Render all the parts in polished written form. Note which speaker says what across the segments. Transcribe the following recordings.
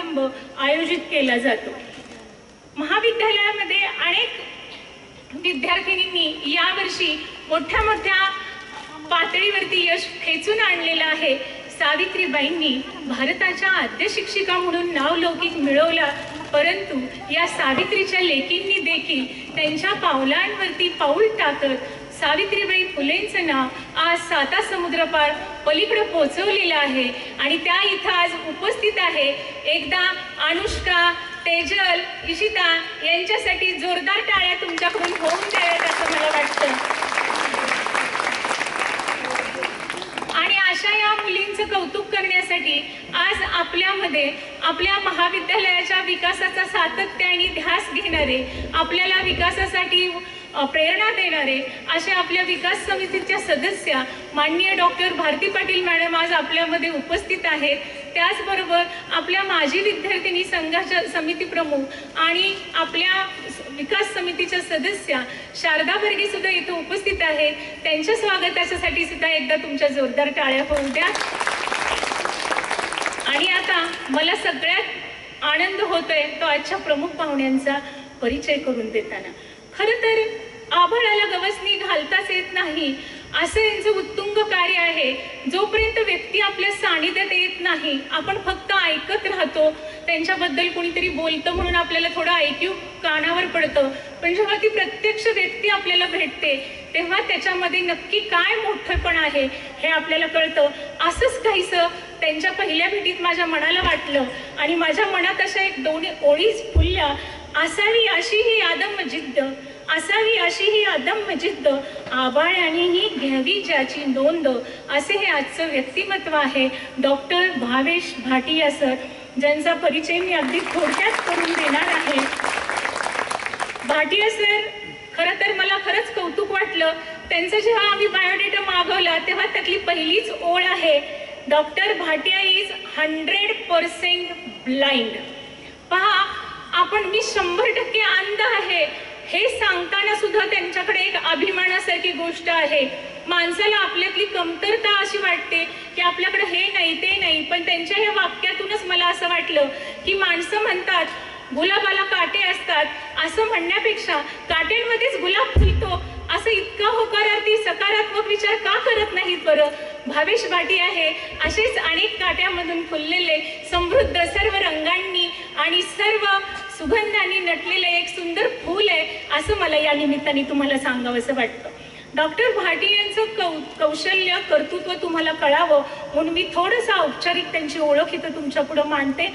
Speaker 1: समारंभ आयोजित केला जातो। महाविद्यालयामध्ये अनेक विद्यार्थिनींनी यावर्षी मोठ्या पातळीवरती यश खेचून आणलेलं आहे। सावित्रीबाईंनी भारताच्या आद्य शिक्षिका म्हणून नावलौकिक मिळवला, परंतु या सावित्रीच्या लेकींनी देखील त्यांच्या पावलांवरती पाऊल टाकत सावित्रीबाई फुलेंचं नाव आज 7 समुद्रपार पलीकडे पोहोचवलेलं आहे आणि त्या इथं आज उपस्थित आहे। एकदा अनुष्का, तेजल, इशिता यांच्यासाठी जोरदार टाळ्या तुमच्याकडून होऊन द्याव्यात असं मला वाटतं। आणि अशा या मुलींचं कौतुक करण्यासाठी आज आपल्यामध्ये आपल्या महाविद्यालयाच्या विकासाचा सातत्य आणि ध्यास घेणारे, आपल्याला विकासासाठी प्रेरणा देणारे असे आपल्या विकास समितीच्या सदस्य माननीय डॉक्टर भारती पाटील मॅडम आज आपल्यामध्ये उपस्थित आहेत। त्याचबरोबर आपल्या माजी विद्यार्थिनी संघाच्या समिती प्रमुख आणि आपल्या विकास समितीच्या सदस्य शारदा बर्गे सुद्धा इथे उपस्थित आहेत। त्यांच्या स्वागतासाठी सुद्धा एकदा तुमच्या जोरदार टाळ्या होऊ द्या। आणि आता मला सगळ्यात आनंद होतोय तो आजच्या प्रमुख पाहुण्यांचा परिचय करून देताना। खरं तर आभाळाला गवसणी घालताच येत नाही असं यांचं उत्तुंग कार्य आहे। जोपर्यंत व्यक्ती आपल्या सानिध्यात येत नाही, आपण फक्त ऐकत राहतो, त्यांच्याबद्दल कोणीतरी बोलतं म्हणून आपल्याला थोडं ऐकू कानावर पडतं, पण जेव्हा ती प्रत्यक्ष व्यक्ती आपल्याला भेटते तेव्हा त्याच्यामध्ये नक्की काय मोठेपण आहे हे आपल्याला कळतं। असंच काहीसं त्यांच्या पहिल्या भेटीत माझ्या मनाला वाटलं आणि माझ्या मनात अशा 1-2 ओळीच फुलल्या। असावी अशी ही आदम जिद्द, असावी अशी ही अदम्य जिद्द, आबाळ्यानेही घ्यावी ज्याची नोंद, असे हे आजचं व्यक्तिमत्व आहे डॉक्टर भावेश भाटिया सर, ज्यांचा परिचय मी अगदी थोडक्यात करून देणार आहे। भाटिया सर खरं तर मला खरंच कौतुक वाटलं त्यांचं। जेव्हा आम्ही बायोडेटा मागवला तेव्हा त्यातली पहिलीच ओळ आहे, डॉक्टर भाटिया इज 100% ब्लाइंड। पहा, आपण मी 100% अंध आहे हे सांगताना सुद्धा त्यांच्याकडे एक अभिमानासारखी गोष्ट आहे। माणसाला आपल्यातली कमतरता अशी वाटते की आपल्याकडे हे नाही ते नाही, पण त्यांच्या या वाक्यातूनच मला असं वाटलं की माणसं म्हणतात गुलाबाला काटे असतात, असं म्हणण्यापेक्षा काट्यांमध्येच गुलाब फुलतो असं इतका होकारार्थी सकारात्मक विचार का करत नाहीत बरं? भावेश भाटिया आहे असेच अनेक काट्यामधून फुललेले समृद्ध सर्व रंगांनी आणि सर्व सुगंधांनी नटलेले एक सुंदर फूल आहे असं मला या निमित्ताने तुम्हाला सांगावंसं वाटतं। डॉक्टर भाटिया यांचं कौशल्य कर्तृत्व तुम्हाला कळावं म्हणून मी थोडंसं औपचारिक त्यांची ओळख इथं तुमच्या पुढे मांडते।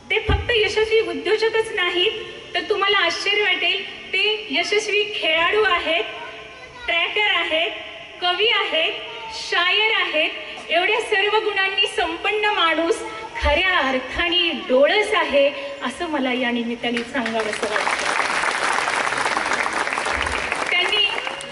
Speaker 1: ते फक्त यशस्वी उद्योजकच नाहीत तर तुम्हाला आश्चर्य वाटेल ते यशस्वी खेळाडू आहेत, ट्रॅकर आहेत, कवी आहेत, शायर आहेत। एवढ्या सर्व गुणांनी संपन्न माणूस खऱ्या अर्थाने डोळस आहे असं मला या निमित्ताने सांगावंसं वाटतं। त्यांनी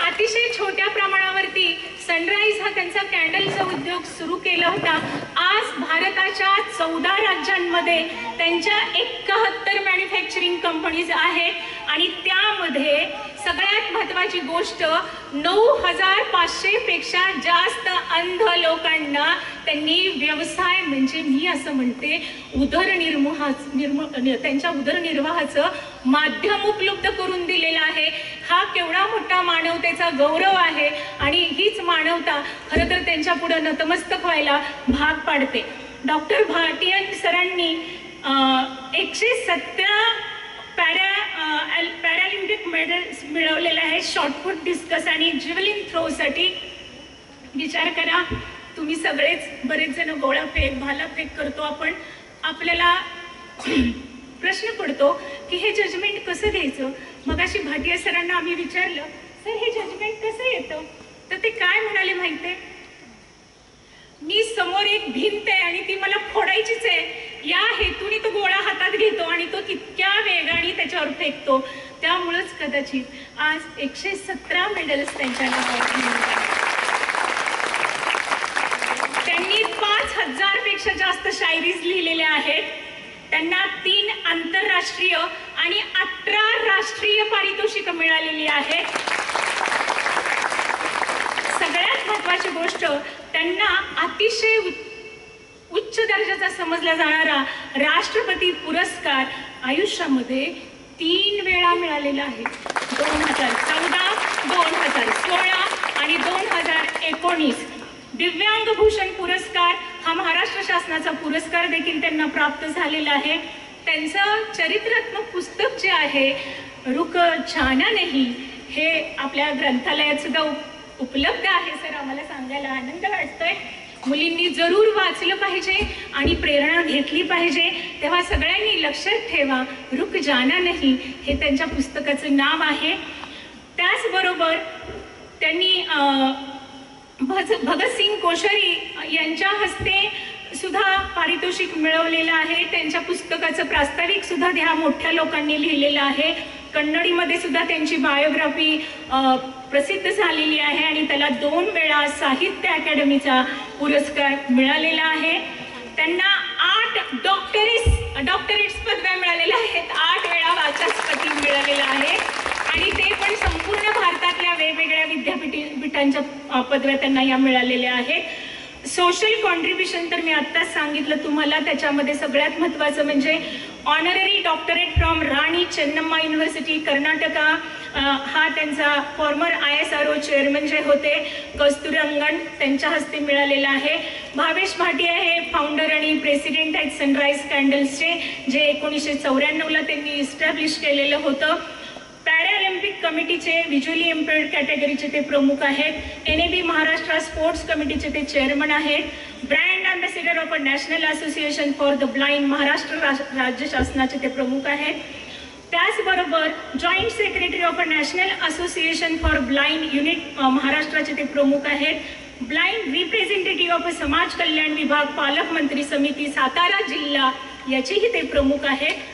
Speaker 1: अतिशय छोट्या प्रमाणावरती सनराइज हा त्यांचा कॅन्डलचा उद्योग सुरू केला होता। आज भारताच्या 14 राज्यांमध्ये त्यांच्या 71 मॅन्युफॅक्चरिंग कंपनीज आहेत आणि त्यामध्ये सगळ्यात महत्त्वाची गोष्ट 9500 पेक्षा जास्त अंध लोकांना त्यांनी व्यवसाय म्हणजे मी असं म्हणते त्यांच्या उदरनिर्वाहाचं माध्यम उपलब्ध करून दिलेलं आहे। हा केवढा मोठा मानवतेचा गौरव आहे आणि हीच मानवता खरं तर त्यांच्या पुढे नतमस्तक व्हायला भाग पाडते। डॉक्टर भाटिया सरांनी 117 पॅरालिम्पिक मेडल्स मिळवलेले आहेत शॉर्टपुट, डिस्कस आणि जिव्हलिन थ्रोसाठी। विचार करा, तुम्ही सगळेच बरेच जण गोळाफेक भालाफेक करतो आपण, आपल्याला प्रश्न पडतो की हे जजमेंट कसं द्यायचं। मगाशी भाटिया सरांना आम्ही विचारलं, सर हे जजमेंट कसं येतं? तर ते काय म्हणाले माहितीये, मी समोर एक भिंत आहे आणि ती मला फोडायचीच आहे या हेतूने तो गोळा हातात घेतो आणि तो तितक्या वेगाने त्याच्यावर फेकतो। त्यामुळेच कदाचित आज 117 मेडल्स त्यांच्या नावावर मिळतात। त्यांनी 5000 पेक्षा जास्त शायरीज लिहिलेल्या आहेत। त्यांना 3 आंतरराष्ट्रीय आणि 18 राष्ट्रीय पारितोषिक मिळालेली आहेत। सगळ्यात महत्त्वाची गोष्ट, त्यांना अतिशय उच्च दर्जाचा समजला जाणारा राष्ट्रपती पुरस्कार आयुष्यामध्ये 3 वेळा मिळालेला आहे. 2014, 2016 आणि 2019. दिव्यांग भूषण पुरस्कार हा महाराष्ट्र शासनाचा पुरस्कार देखील त्यांना प्राप्त झालेला आहे. त्यांचं चरित्रात्मक पुस्तक जे आहे रुक जाना नहीं हे आपल्या ग्रंथालयात सुद्धा उपलब्ध आहे. सर, आम्हाला सांगायला आनंद वाटतोय. मुलींनी जरूर वाचलं पाहिजे आणि प्रेरणा घेतली पाहिजे. तेव्हा सगळ्यांनी लक्षात ठेवा, रुक जाना नहीं हे त्यांच्या पुस्तकाचं नाव आहे. त्याचबरोबर त्यांनी भगतसिंग कोश्यारी यांच्या हस्ते सुद्धा पारितोषिक मिळवलेलं आहे. त्यांच्या पुस्तकाचं प्रास्ताविक सुद्धा ह्या मोठ्या लोकांनी लिहिलेलं आहे. कन्नडीमध्ये सुद्धा त्यांची बायोग्राफी प्रसिद्ध झालेली आहे आणि त्याला 2 वेळा साहित्य अकादमीचा पुरस्कार मिळालेला आहे. त्यांना 8 डॉक्टरेट्स पदव्या मिळालेल्या आहेत. 8 वेळा वाचस्पती मिळालेला आहे आणि ते पण संपूर्ण भारतातल्या वेगवेगळ्या विद्यापीठांच्या पदव्या त्यांना या मिळालेल्या आहेत. सोशल कॉन्ट्रीब्युशन तर मी आत्ताच सांगितलं तुम्हाला. त्याच्यामध्ये सगळ्यात महत्त्वाचं म्हणजे honorary doctorate from Rani Chennamma university Karnataka. हा त्यांचा फॉर्मर ISRO चेअरमन जे होते कस्तुरंगन त्यांच्या हस्ते मिळालेला आहे. भावेश भाटिया हे फाउंडर आणि प्रेसिडेंट आहेत सनराईज कॅन्डल्सचे, जे 1994ला त्यांनी इस्टॅब्लिश केलेलं होतं. पॅरालिम्पिक कमिटीचे व्हिज्युअली इम्पेअर्ड कॅटेगरीचे ते प्रमुख आहेत. NAB महाराष्ट्र स्पोर्ट्स कमिटीचे ते चेअरमन आहेत. Brand ambassador of a national association for the blind Maharashtra राज्य शासनाचे ते प्रमुख आहेत. त्याचबरोबर joint secretary of a national association for blind unit महाराष्ट्राचे ते प्रमुख आहेत. ब्लाइंड रिप्रेझेंटेटिव्ह ऑफ अ समाज कल्याण विभाग पालकमंत्री समिती सातारा जिल्हा याचेही ते प्रमुख आहेत.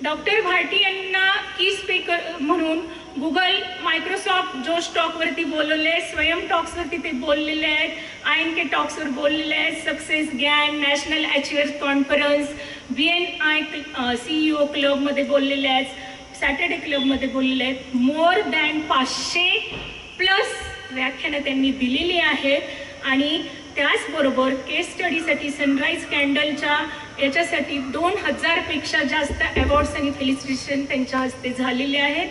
Speaker 1: डॉक्टर भाटी यांना की स्पीकर म्हणून गुगल, मायक्रोसॉफ्ट जो स्टॉकवरती बोललेले आहेत, स्वयं टॉक्सवरती ते बोललेले आहेत, INK टॉक्सवर बोललेले आहेत, सक्सेस गॅन, national achievers conference, BNI CEO क्लबमध्ये बोललेले आहेत, सॅटर्डे क्लबमध्ये बोललेले आहेत. मोर दॅन 500+ व्याख्यानं त्यांनी दिलेली आहेत आणि त्याचबरोबर केस स्टडीसाठी सनराईज कॅन्डलच्या याच्यासाठी 2000पेक्षा जास्त अवॉर्ड्स आणि फेलिसिटेशन त्यांच्या हस्ते झालेले आहेत.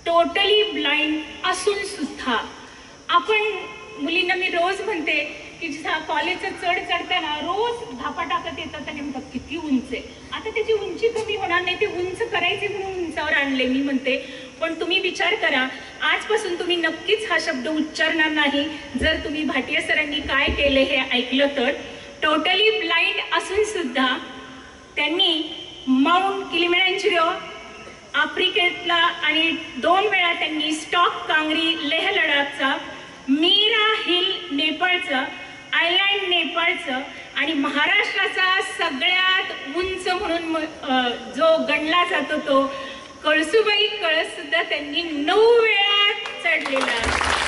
Speaker 1: टोटली ब्लाइंड असून सुद्धा आपण मुलींना मी रोज म्हणते की कॉलेजचं चढताना रोज धापा टाकत येतात आणि म्हणतात किती उंच आहे. आता त्याची उंची कमी होणार नाही, ते उंच करायचे म्हणून उंचावर आणले मी म्हणते. पण तुम्ही विचार करा, आजपासून तुम्ही नक्कीच हा शब्द उच्चारणार नाही जर तुम्ही भाटिया सरांनी काय केले हे ऐकलं तर. टोटली ब्लाइंड असून सुद्धा त्यांनी माउंट किलिमंजारो आफ्रिकेतला आणि 2 वेळा त्यांनी स्टॉक कांगरी लेह लडाखचा, मीरा हिल नेपाळचं, आयलँड नेपाळचं आणि महाराष्ट्राचा सगळ्यात उंच म्हणून जो गणला जातो तो कळसुबाई कळस सुद्धा त्यांनी 9 वेळा चढलेला आहे.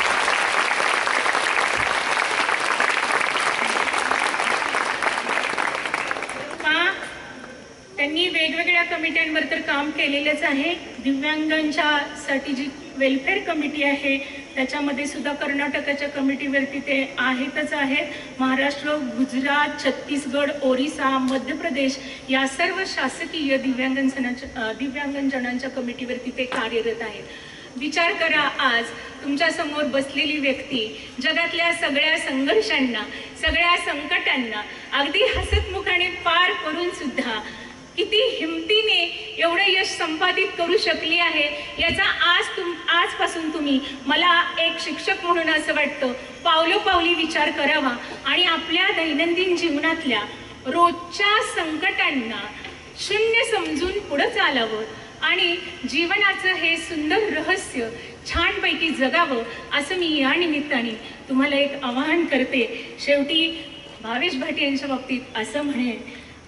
Speaker 1: त्यांनी वेगवेगळ्या कमिट्यांवर तर काम केलेलंच आहे. दिव्यांगांच्यासाठी जी वेलफेअर कमिटी आहे त्याच्यामध्ये सुद्धा कर्नाटकाच्या कमिटीवरती ते आहेतच आहेत. महाराष्ट्र, गुजरात, छत्तीसगड, ओरिसा, मध्य प्रदेश या सर्व शासकीय दिव्यांगजनांच्या कमिटीवरती ते कार्यरत आहेत. विचार करा, आज तुमच्या समोर बसलेली व्यक्ती जगातल्या सगळ्या संघर्षांना, सगळ्या संकटांना अगदी हसतमुखाने पार करून सुद्धा किती हिमतीने एवढं यश संपादित करू शकली आहे याचा आजपासून तुम्ही, मला एक शिक्षक म्हणून असं वाटतं, पावलोपावली विचार करावा आणि आपल्या दैनंदिन जीवनातल्या रोजच्या संकटांना शून्य समजून पुढे चालावं आणि जीवनाचं हे सुंदर रहस्य छानपैकी जगावं असं मी या निमित्ताने तुम्हाला एक आवाहन करते. शेवटी भावेश भाटी यांच्या बाबतीत असं म्हणेन,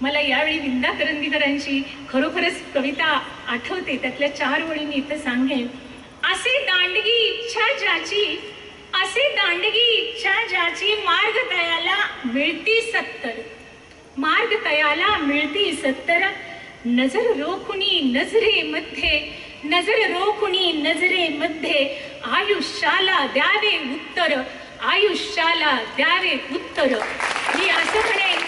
Speaker 1: मला यावेळी विंदा करंदीकरांची खरोखरच कविता आठवते. त्यातल्या 4 ओळी मी इथं सांगेन. असे दांडगी इच्छा ज्याची, असे दांडगी इच्छा ज्याची, मार्ग तयाला मिळती 70, मार्ग तयाला मिळती 70. नजर रोखुनी नजरेमध्ये, नजर रोखुनी नजरेमध्ये, आयुष्याला द्यावे उत्तर, आयुष्याला द्यावे उत्तर. मी असं म्हणेन,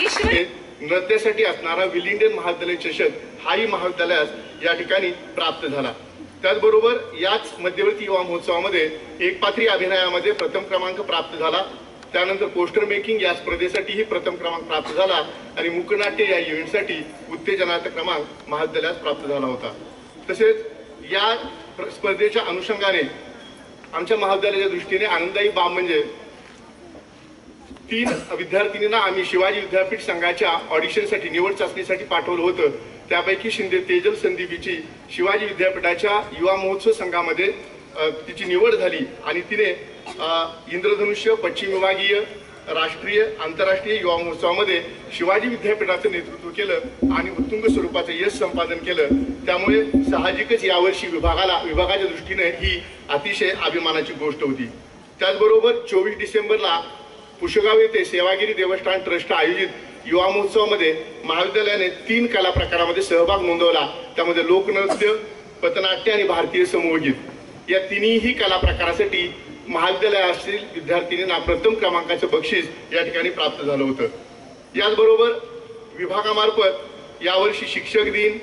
Speaker 1: ईश्वर
Speaker 2: नृत्यासाठी असणारा विलिंग्डन महाविद्यालय चषक हाही महाविद्यालयास या ठिकाणी प्राप्त झाला. त्याचबरोबर याच मध्यवर्ती युवा महोत्सवामध्ये एकपात्री अभिनयामध्ये प्रथम क्रमांक प्राप्त झाला. त्यानंतर पोस्टर मेकिंग या स्पर्धेसाठीही प्रथम क्रमांक प्राप्त झाला आणि मूकनाट्य या इव्हेंटसाठी उत्तेजनाचा क्रमांक महाविद्यालयास प्राप्त झाला होता. तसेच या स्पर्धेच्या अनुषंगाने आमच्या महाविद्यालयाच्या दृष्टीने आनंददायी बाब म्हणजे 3 विद्यार्थिनींना आम्ही शिवाजी विद्यापीठ संघाच्या ऑडिशनसाठी निवड चाचणीसाठी पाठवलं होतं. त्यापैकी शिंदे तेजल संदीप हिची शिवाजी विद्यापीठाच्या युवा महोत्सव संघामध्ये तिची निवड झाली आणि तिने इंद्रधनुष्य पश्चिम विभागीय राष्ट्रीय आंतरराष्ट्रीय युवा महोत्सवामध्ये शिवाजी विद्यापीठाचं नेतृत्व केलं आणि उत्तुंग स्वरूपाचं यश संपादन केलं. त्यामुळे साहजिकच यावर्षी विभागाच्या दृष्टीने ही अतिशय अभिमानाची गोष्ट होती. त्याचबरोबर 24 डिसेंबरला पुष्यगाव येथे सेवागिरी देवस्थान ट्रस्ट आयोजित युवा महोत्सवामध्ये महाविद्यालयाने 3 कला प्रकारामध्ये सहभाग नोंदवला. त्यामध्ये लोकनृत्य, पथनाट्य आणि भारतीय समूहगीत या तिन्ही कला प्रकारासाठी महाविद्यालयातील विद्यार्थिनींना प्रथम क्रमांकाचं बक्षीस या ठिकाणी प्राप्त झालं होतं. याचबरोबर विभागामार्फत यावर्षी शिक्षक दिन,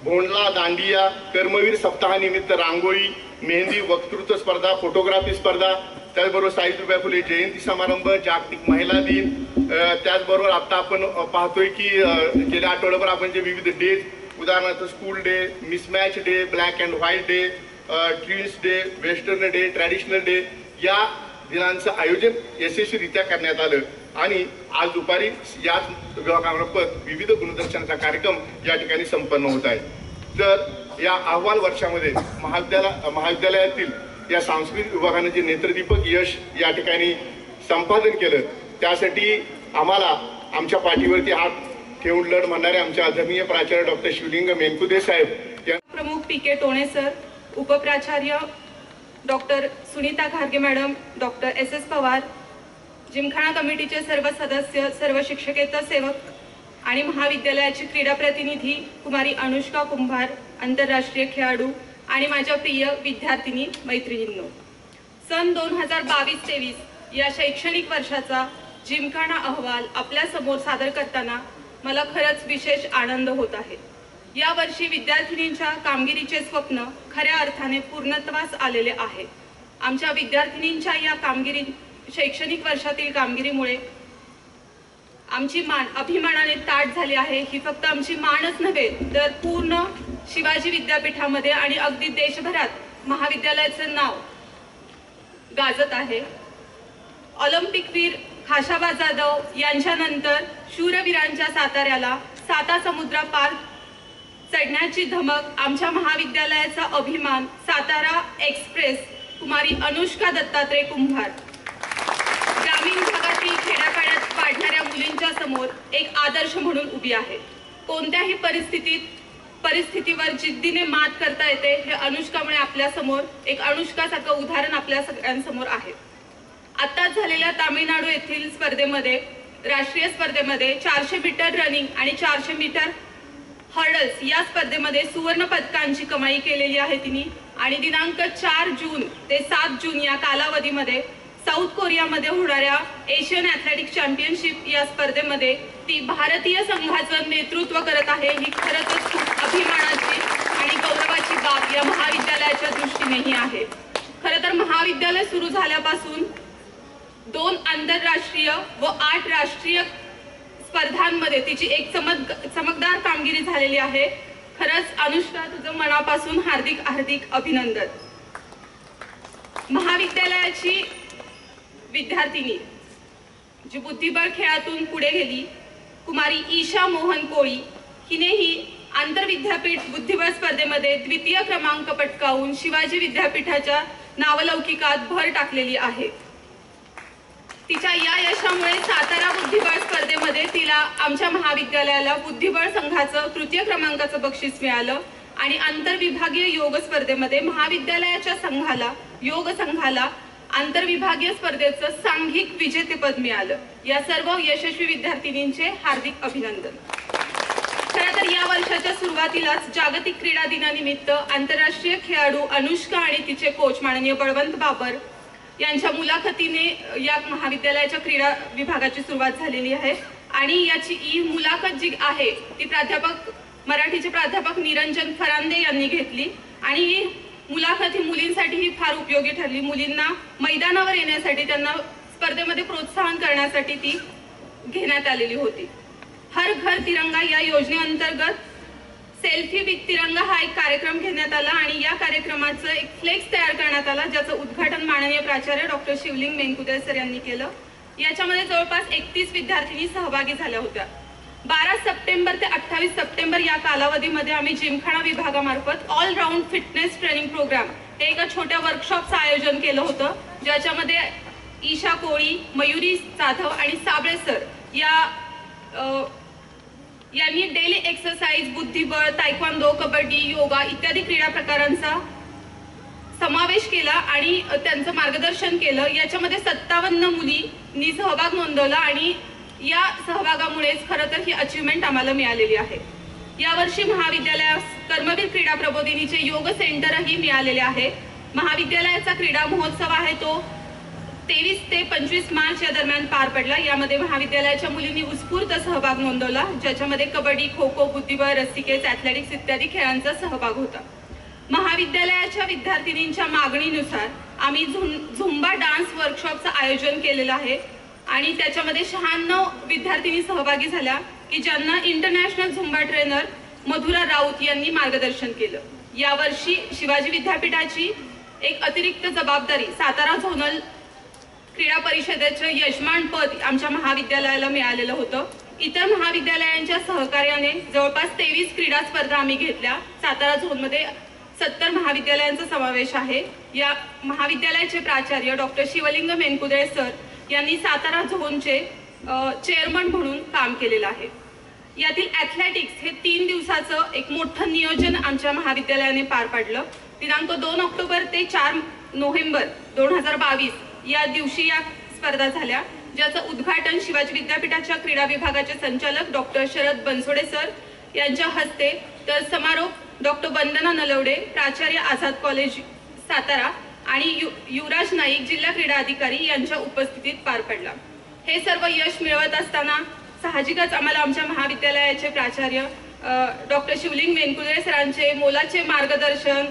Speaker 2: भोंडला, दांडिया, कर्मवीर सप्ताहानिमित्त रांगोळी, मेहंदी, वक्तृत्व स्पर्धा, फोटोग्राफी स्पर्धा, त्याचबरोबर सावित्रीबाई फुले जयंती समारंभ, जागतिक महिला दिन, त्याचबरोबर आता आपण पाहतोय की गेल्या आठवड्याभर आपण जे विविध डेज उदाहरणार्थ school day, mismatch day, black and white day, twins day, western day, traditional day या दिनांचं आयोजन यशस्वीरित्या करण्यात आलं आणि आज दुपारी याच विभागामार्फत विविध गुणदर्शनाचा कार्यक्रम या ठिकाणी संपन्न होत आहे. तर या अहवाल वर्षामध्ये महाविद्यालयातील या सांस्कृतिक विभागाने जे नेत्रदीपक यश या ठिकाणी संपादन केलं त्यासाठी आम्हाला आमच्या पाठीवरती हात ठेवून लढ म्हणणारे आमचे आदरणीय प्राचार्य डॉक्टर शिवलिंग मेनकुदे साहेब,
Speaker 3: प्रमुख पी.के. टोणे सर, उपप्राचार्य डॉक्टर सुनीता घारगे madam, doctor S.S. Pawar, gymkhana कमिटीचे सर्व सदस्य, सर्व शिक्षकेतर सेवक आणि महाविद्यालयाची क्रीडा प्रतिनिधी कुमारी अनुष्का कुंभार, आंतरराष्ट्रीय खेळाडू आणि माझ्या प्रिय विद्यार्थिनी मैत्रिणींनो, सन 2022-23 या शैक्षणिक वर्षाचा जिमखाना अहवाल आपल्या समोर सादर करताना मला खरंच विशेष आनंद होत आहे. या वर्षी विद्यार्थिनींच्या कामगिरीचे स्वप्न खऱ्या अर्थाने पूर्णत्वास आलेले आहे. आमच्या विद्यार्थिनींच्या या शैक्षणिक वर्षातील कामगिरीमुळे आमची मान अभिमानाने ताठ झाली आहे. ही फक्त आमची मानच नव्हे तर पूर्ण शिवाजी विद्यापीठामध्ये आणि अगदी देशभरात महाविद्यालयाचं नाव गाजत आहे. ऑलिम्पिकवीर खाशाबा जाधव यांच्यानंतर शूरवीरांच्या साताऱ्याला 7 समुद्र पार चढण्याची धमक आमच्या महाविद्यालयाचा अभिमान सातारा एक्सप्रेस कुमारी अनुष्का दत्तात्रय कुंभार ग्रामीण भागातील खेड्यापाड्यात वाढणाऱ्या मुलींच्या समोर एक आदर्श म्हणून उभी आहे. कोणत्याही परिस्थितीवर जिद्दीने मात करता येते हे अनुष्कामुळे आपल्या समोर एक अनुष्कासारखं उदाहरण आपल्या सगळ्यांसमोर आहे. आत्ताच झालेल्या तामिळनाडू येथील स्पर्धेमध्ये राष्ट्रीय स्पर्धेमध्ये 400 मीटर रनिंग आणि 400 मीटर हर्डल्स या स्पर्धेमध्ये सुवर्ण पदकांची कमाई केलेली आहे तिने आणि दिनांक 4 जून ते 7 जून या कालावधीमध्ये साऊथ कोरियामध्ये होणाऱ्या एशियन ॲथलेटिक्स चॅम्पियनशिप या स्पर्धेमध्ये ती भारतीय संघाचं नेतृत्व करत आहे. ही खरंच खूप अभिमानाची आणि गौरवाची बाब या महाविद्यालयाच्या दृष्टीनेही आहे. खरं तर महाविद्यालय सुरू झाल्यापासून 2 आंतरराष्ट्रीय व 8 राष्ट्रीय स्पर्धांमध्ये तिची एक चमकदार कामगिरी झालेली आहे. खरंच अनुष्का, तुझं मनापासून हार्दिक हार्दिक अभिनंदन. महाविद्यालयाची विद्यार्थिनी जी बुद्धिबळ खेळातून पुढे गेली कुमारी ईशा मोहन कोळी हिनेही आंतरविद्यापीठ बुद्धिबळ स्पर्धेमध्ये 2य क्रमांक पटकावून शिवाजी विद्यापीठाच्या नावलौकिकात भर टाकलेली आहे. तिच्या या यशामुळे सातारा बुद्धिबळ स्पर्धेमध्ये तिला आमच्या महाविद्यालयाला बुद्धिबळ संघाचं 3य क्रमांकाचं बक्षीस मिळालं आणि आंतरविभागीय योग स्पर्धेमध्ये महाविद्यालयाच्या योग संघाला आंतरविभागीय स्पर्धेचं सांघिक विजेतेपद मिळालं. या सर्व यशस्वी विद्यार्थिनींचे हार्दिक अभिनंदन. खरं तर या वर्षाच्या सुरुवातीलाच जागतिक क्रीडा दिनानिमित्त आंतरराष्ट्रीय खेळाडू अनुष्का आणि तिचे कोच माननीय बळवंत बाबर यांच्या मुलाखतीने या महाविद्यालयाच्या क्रीडा विभागाची सुरुवात झालेली आहे आणि याची ही मुलाखत जी आहे ती मराठीचे प्राध्यापक निरंजन फरांदे यांनी घेतली आणि ही मुलाखत ही मुलींसाठी फार उपयोगी ठरली. मुलींना मैदानावर येण्यासाठी, त्यांना स्पर्धेमध्ये प्रोत्साहन करण्यासाठी ती घेण्यात आलेली होती. हर घर तिरंगा या योजनेअंतर्गत सेल्फी विथ तिरंगा हा एक कार्यक्रम घेण्यात आला आणि या कार्यक्रमाचं एक फ्लेक्स तयार करण्यात आला, ज्याचं उद्घाटन माननीय प्राचार्य डॉक्टर शिवलिंग मेनकुदे सर यांनी केलं. याच्यामध्ये जवळपास 31 विद्यार्थिनी सहभागी झाल्या होत्या. 12 सप्टेंबर ते 28 सप्टेंबर या कालावधीमध्ये आम्ही जिमखाना विभागामार्फत ऑलराऊंड फिटनेस ट्रेनिंग प्रोग्राम हे एका छोट्या वर्कशॉपचं आयोजन केलं होतं, ज्याच्यामध्ये ईशा कोळी, मयुरी जाधव आणि साबळे सर यांनी डेली एक्सरसाइज, बुद्धिबळ, तायक्वांदो, कबड्डी, योगा इत्यादी क्रीडा प्रकारांचा समावेश केला आणि त्यांचं मार्गदर्शन केलं. याच्यामध्ये 57 मुलींनी सहभाग नोंदवला आणि या सहभागामुळेच खरं तर ही अचीवमेंट आम्हाला मिळालेली आहे. यावर्षी महाविद्यालयास कर्मवीर क्रीडा प्रबोधिनीचे योग सेंटरही मिळालेले आहे. महाविद्यालयाचा क्रीडा महोत्सव आहे तो 23 ते 25 मार्च या दरम्यान पार पडला. यामध्ये महाविद्यालयाच्या मुलींनी उत्स्फूर्त सहभाग नोंदवला, ज्याच्यामध्ये कबड्डी, खो खो, बुद्धिबळ, रस्सीखेच, ॲथलेटिक्स इत्यादी खेळांचा सहभाग होता. महाविद्यालयाच्या विद्यार्थिनींच्या मागणीनुसार आम्ही झुंबा डान्स वर्कशॉपचं आयोजन केलेलं आहे आणि त्याच्यामध्ये 96 विद्यार्थिनी सहभागी झाल्या की ज्यांना इंटरनॅशनल झुंबा ट्रेनर मधुरा राऊत यांनी मार्गदर्शन केलं. यावर्षी शिवाजी विद्यापीठाची एक अतिरिक्त जबाबदारी सातारा झोनल क्रीडा परिषदेचं यजमानपद आमच्या महाविद्यालयाला मिळालेलं होतं. इतर महाविद्यालयांच्या सहकार्याने जवळपास 23 क्रीडा स्पर्धा आम्ही घेतल्या. सातारा झोनमध्ये 70 महाविद्यालयांचा समावेश आहे. या महाविद्यालयाचे प्राचार्य डॉक्टर शिवलिंग मेनकुदे सर यांनी सातारा झोनचे चेअरमन म्हणून काम केलेलं आहे. यातील ॲथलेटिक्स हे 3 दिवसाचं एक मोठं नियोजन आमच्या महाविद्यालयाने पार पाडलं. दिनांक 2 ऑक्टोबर ते 4 नोव्हेंबर 2022 या दिवशी या स्पर्धा झाल्या, ज्याचं उद्घाटन शिवाजी विद्यापीठाच्या क्रीडा विभागाचे संचालक डॉक्टर शरद बनसोडे सर यांच्या हस्ते, तर समारोप डॉक्टर वंदना नलवडे, प्राचार्य आझाद कॉलेज सातारा आणि युवराज नाईक, जिल्हा क्रीडा अधिकारी यांच्या उपस्थितीत पार पडला. हे सर्व यश मिळवत असताना साहजिकच आम्हाला आमच्या महाविद्यालयाचे प्राचार्य डॉक्टर शिवलिंग मेनकुदे सरांचे मोलाचे मार्गदर्शन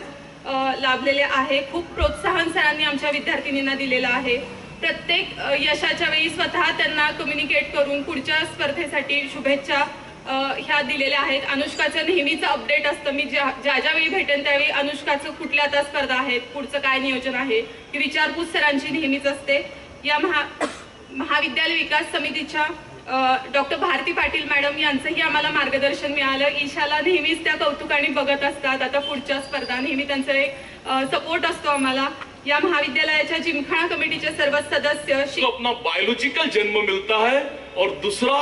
Speaker 3: लाभलेले आहे. खूप प्रोत्साहन सरांनी आमच्या विद्यार्थिनींना दिलेलं आहे. प्रत्येक यशाच्या वेळी स्वतः त्यांना कम्युनिकेट करून पुढच्या स्पर्धेसाठी शुभेच्छा ह्या दिलेल्या आहेत. अनुष्काचं नेहमीचं अपडेट असतं. मी ज्या वेळी भेटेन त्यावेळी अनुष्काचं कुठल्या आता स्पर्धा आहेत, पुढचं काय नियोजन आहे ही विचारपूस सरांची नेहमीच असते. या महाविद्यालय विकास समितीच्या डॉक्टर भारती पाटील मॅडम यांचंही आम्हाला मार्गदर्शन मिळालं. ईशाला नेहमीच त्या कौतुकाने बघत असतात. आता पुढच्या स्पर्धा नेहमी त्यांचा एक सपोर्ट असतो आम्हाला. या महाविद्यालयाच्या जिमखाना कमिटीचे सर्व सदस्य
Speaker 4: अपना बायोलॉजिकल जन्म मिलता है और दूसरा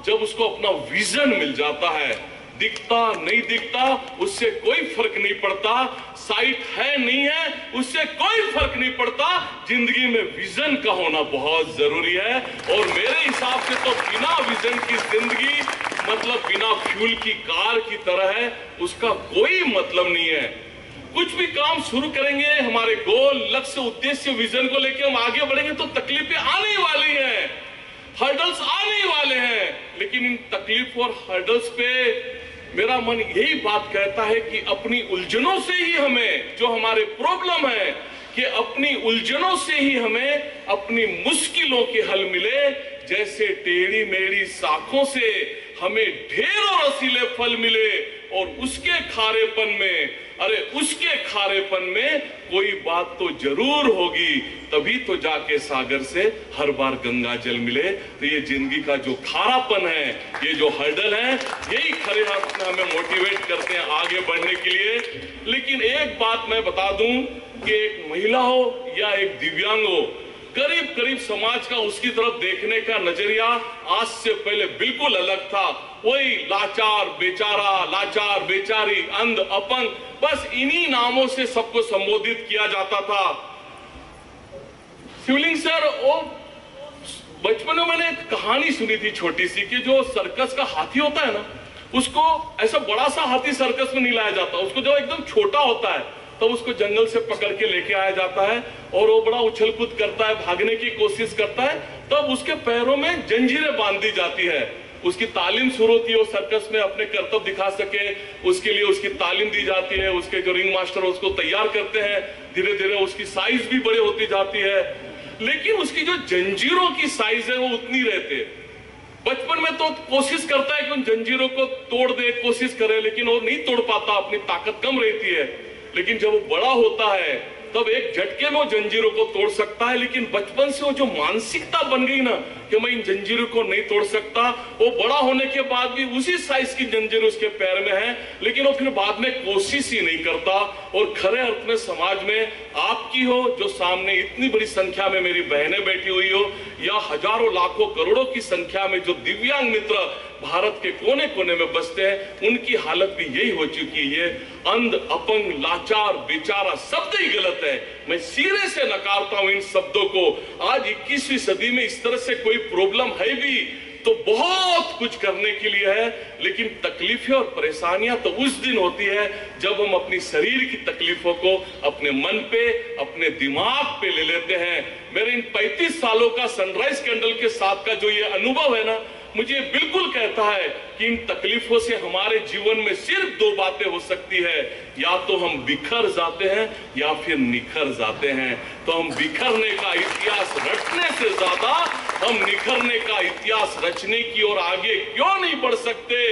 Speaker 4: जब उसको अपना विजन मिल जाता है, दिखता नहीं दिखता उससे कोई फर्क नहीं पड़ता, साइट है नहीं है उससे कोई फर्क नहीं पड़ता, जिंदगी में विजन का होना बहुत जरूरी है. और मेरे हिसाब से तो बिना विजन की जिंदगी मतलब बिना फ्यूल की कार की तरह है, उसका कोई मतलब नहीं है. कुछ भी काम शुरू करेंगे, हमारे गोल, लक्ष्य, उद्देश्य, विजन को लेकर हम आगे बढ़ेंगे तो तकलीफें आने वाली हैं, हर्डल्स आने वाले हैं, लेकिन इन तकलीफ और हर्डल्स पे मेरा मन यही बात कहता है कि अपनी उलझनों से ही हमें, जो हमारे प्रॉब्लम है, कि अपनी उलझनों से ही हमें अपनी मुश्किलों के हल मिले. जैसे टेढ़ी मेढ़ी शाखों से हमें ढेरों रसीले फल मिले और उसके खारेपन में कोई बात तो जरूर होगी, तभी तो जाके सागर से हर बार गंगा जल मिले. तो ये जिंदगी का जो खारापन है, ये जो हर्डल है, यही खरे हाथ में हमें मोटिवेट करते हैं आगे बढ़ने के लिए. लेकिन एक बात मैं बता दूं कि एक महिला हो या एक दिव्यांग हो, करीब करीब समाज का उसकी तरफ देखने का नजरिया आज से पहले बिल्कुल अलग था. वही लाचार बेचारा, लाचार बेचारी, अंध, अपंग, बस इन्हीं नामों से सबको संबोधित किया जाता था. शिवलिंग सर, वो बचपन में मैंने एक कहानी सुनी थी छोटी सी, कि जो सर्कस का हाथी होता है ना, उसको ऐसा बड़ा सा हाथी सर्कस में नहीं लाया जाता, उसको जो एकदम छोटा होता है तब उसको जंगल से पकड़ के लेके आया जाता है और वो बड़ा उछल कूद करता है, भागने की कोशिश करता है, तब उसके पैरों में जंजीरें बांध दी जाती है। उसकी तालीम शुरू होती है, वो सर्कस में अपने कर्तव्य दिखा सके, उसके लिए उसकी तालीम दी जाती है। उसके जो रिंग मास्टर उसको तैयार करते हैं, धीरे धीरे उसकी साइज भी बड़ी होती जाती है, लेकिन उसकी जो जंजीरों की साइज है वो उतनी रहती है। बचपन में तो कोशिश करता है कि उन जंजीरों को तोड़ दे, कोशिश करे, लेकिन वो नहीं तोड़ पाता, अपनी ताकत कम रहती है। लेकिन जब वो बड़ा होता है तब एक झटके में वो जंजीरों को तोड़ सकता है। लेकिन बचपन से वो जो मानसिकता बन गई ना कि मैं इन जंजीरों को नहीं तोड़ सकता, वो बड़ा होने के बाद भी उसी साइज की जंजीर उसके पैर में है, लेकिन वो फिर बाद में कोशिश ही नहीं करता। और खरे अर्थ में समाज में आपकी हो, जो सामने इतनी बड़ी संख्या में मेरी बहनें बैठी हुई हो, या हजारों लाखों करोड़ों की संख्या में जो दिव्यांग मित्र भारत के कोने कोने में बसते हैं, उनकी हालत भी यही हो चुकी है। अंध, अपंग, लाचार, बेचारा शब्द ही गलत है। मैं सिरे से नकारता हूं इन शब्दों को। आज 21वीं सदी में इस तरह से कोई प्रॉब्लम है भी तो बहुत कुछ करने के लिए है, लेकिन तकलीफें और परेशानियां तो उस दिन होती है जब हम अपनी शरीर की तकलीफों को अपने मन पे, अपने दिमाग पे ले लेते हैं। मेरे इन 35 सालों का सनराइज कैंडल के साथ का जो ये अनुभव है ना, मुझे बिल्कुल कहता है कि इन तकलीफों से हमारे जीवन में सिर्फ दो बातें हो सकती है, या तो हम बिखर जाते हैं या फिर निखर जाते हैं। तो हम बिखरने का इतिहास रचने से ज्यादा हम निखरने का इतिहास रचने की ओर आगे क्यों नहीं बढ़ सकते।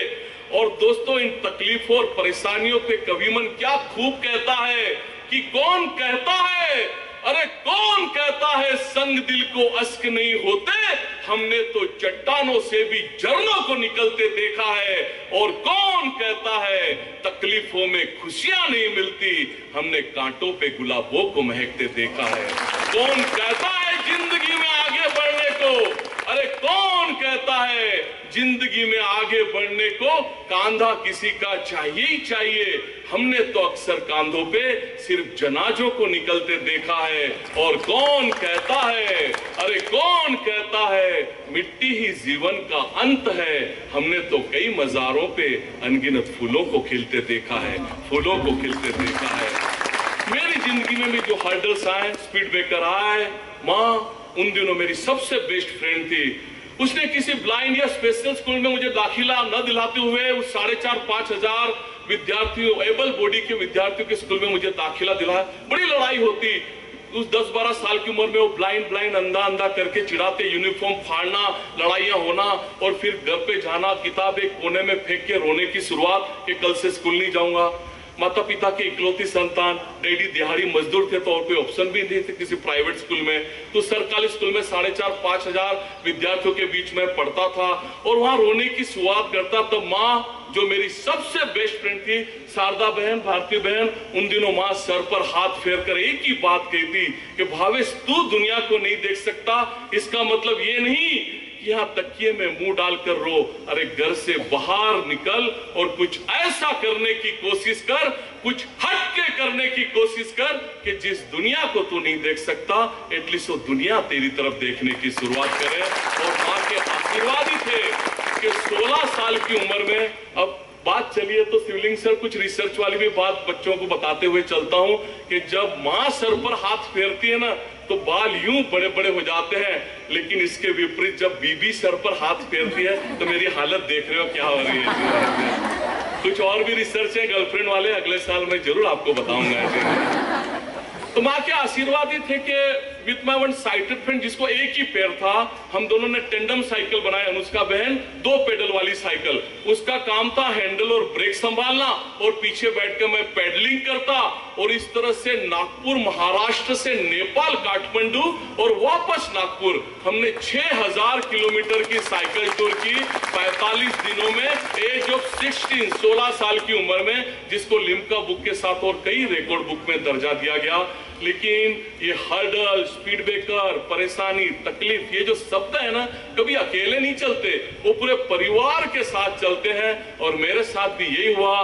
Speaker 4: और दोस्तों, इन तकलीफों और परेशानियों पे कविमन क्या खूब कहता है कि कौन कहता है, अरे कौन कहता है संग दिल को अश्क नहीं होते, हमने तो चट्टानों से भी झरनों को निकलते देखा है। और कौन कहता है तकलीफों में खुशियां नहीं मिलती, हमने कांटों पे गुलाबों को महकते देखा है। कौन कहता है जिंदगी में आगे बढ़ने को, अरे कौन कहता है जिंदगी में आगे बढ़ने को कांधा किसी का चाहिए ही चाहिए, हमने तो अक्सर कांधों पे सिर्फ जनाजों को निकलते देखा है। और कौन कहता है, अरे कौन कहता है मिट्टी ही जीवन का अंत है, हमने तो कई मजारों पे अनगिनत फूलों को खिलते देखा है, फूलों को खिलते देखा है। मेरी जिंदगी में भी जो हर्डल्स आए, स्पीड ब्रेकर आए, माँ उन दिनों मेरी सबसे बेस्ट फ्रेंड थी। उसने किसी ब्लाइंड या स्पेशल स्कूल में मुझे दाखिला न दिलाते हुए उस 4,500-5 हजार विद्यार्थियों, एबल बॉडी के विद्यार्थियों के स्कूल में मुझे दाखिला दिलाया। बड़ी लड़ाई होती उस 10-12 साल की उम्र में। वो ब्लाइंड अंधा करके चिढ़ाते, यूनिफॉर्म फाड़ना, लड़ाइयां होना, और फिर घर पे जाना, किताब एक कोने में फेंक के रोने की शुरुआत कि कल से स्कूल नहीं जाऊंगा। माता पिता की इकलौती संतान, डैडी दिहाड़ी मजदूर थे, तो और कोई ऑप्शन भी नहीं थे किसी प्राइवेट स्कूल में। तो सरकारी स्कूल में 4,500-5 हजार विद्यार्थियों के बीच में पढ़ता था और वहां रोने की शुरुआत करता। तब माँ, जो मेरी सबसे बेस्ट फ्रेंड थी, शारदा बहन, भारती बहन, उन दिनों माँ सर पर हाथ फेर कर एक ही बात कहती कि भावेश, तू दुनिया को नहीं देख सकता, इसका मतलब ये नहीं यहाँ तकिए में मुंह डालकर रो, अरे घर से बाहर निकल और कुछ ऐसा करने की कोशिश कर, कुछ हटके करने की कोशिश कर कि जिस दुनिया को तू नहीं देख सकता, एटलीस्ट वो दुनिया तेरी तरफ देखने की शुरुआत करे। और माँ के आशीर्वाद ही थे कि 16 साल की उम्र में, अब बात चलिए तो शिवलिंग सर कुछ रिसर्च वाली भी बात बच्चों को बताते हुए चलता हूं कि जब माँ सर पर हाथ फेरती है ना तो बाल यूं बड़े बड़े हो जाते हैं, लेकिन इसके विपरीत जब बीबी सर पर हाथ फेरती है तो मेरी हालत देख रहे हो क्या हो रही है। कुछ और भी रिसर्च है गर्लफ्रेंड वाले, अगले साल मैं जरूर आपको बताऊंगा। तो माँ के आशीर्वाद ही थे कि with my one sighted friend, जिसको एक ही पैर था, हम दोनों ने टेंडम साइकिल बनाया। अनुष्का बहन 2 पेडल वाली साइकिल, उसका काम था हैंडल और ब्रेक संभालना, और पीछे बैठकर मैं पेडलिंग करता। और इस तरह से नागपुर, महाराष्ट्र से नेपाल, काठमांडू और वापस नागपुर, हमने 6,000 किलोमीटर की साइकिल टूर की 45 दिनों में, एज ऑफ 16 साल की उम्र में, जिसको लिम्का बुक के साथ और कई रिकॉर्ड बुक में दर्जा दिया गया। लेकिन ये हर्डल, स्पीड ब्रेकर, परेशानी, तकलीफ, ये जो शब्द है ना, कभी अकेले नहीं चलते, वो पूरे परिवार के साथ चलते हैं। और मेरे साथ भी यही हुआ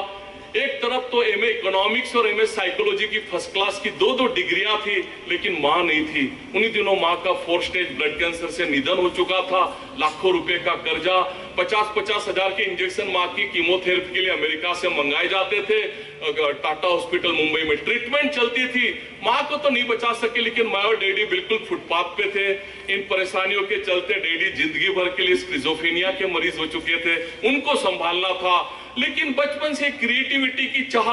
Speaker 4: एक तरफ तो एमए इकोनॉमिक्स और एमए साइकोलॉजी की फर्स्ट क्लास की दो डिग्रियां थी, लेकिन मां नहीं थी। उन्हीं दिनों मां का 4 स्टेज ब्लड कैंसर से निधन हो चुका था। लाखों रुपए का कर्जा, 50-50 हजार के इंजेक्शन मां की कीमोथेरेपी के लिए अमेरिका से मंगाए जाते थे। टाटा हॉस्पिटल मुंबई में ट्रीटमेंट चलती थी। मां को तो नहीं बचा सके, लेकिन मां और डैडी बिल्कुल फुटपाथ पे थे। इन परेशानियों के चलते डैडी जिंदगी भर के लिए स्किज़ोफ्रेनिया के मरीज हो चुके थे, उनको संभालना था। लेकिन बचपन से क्रिएटिविटी की चाह,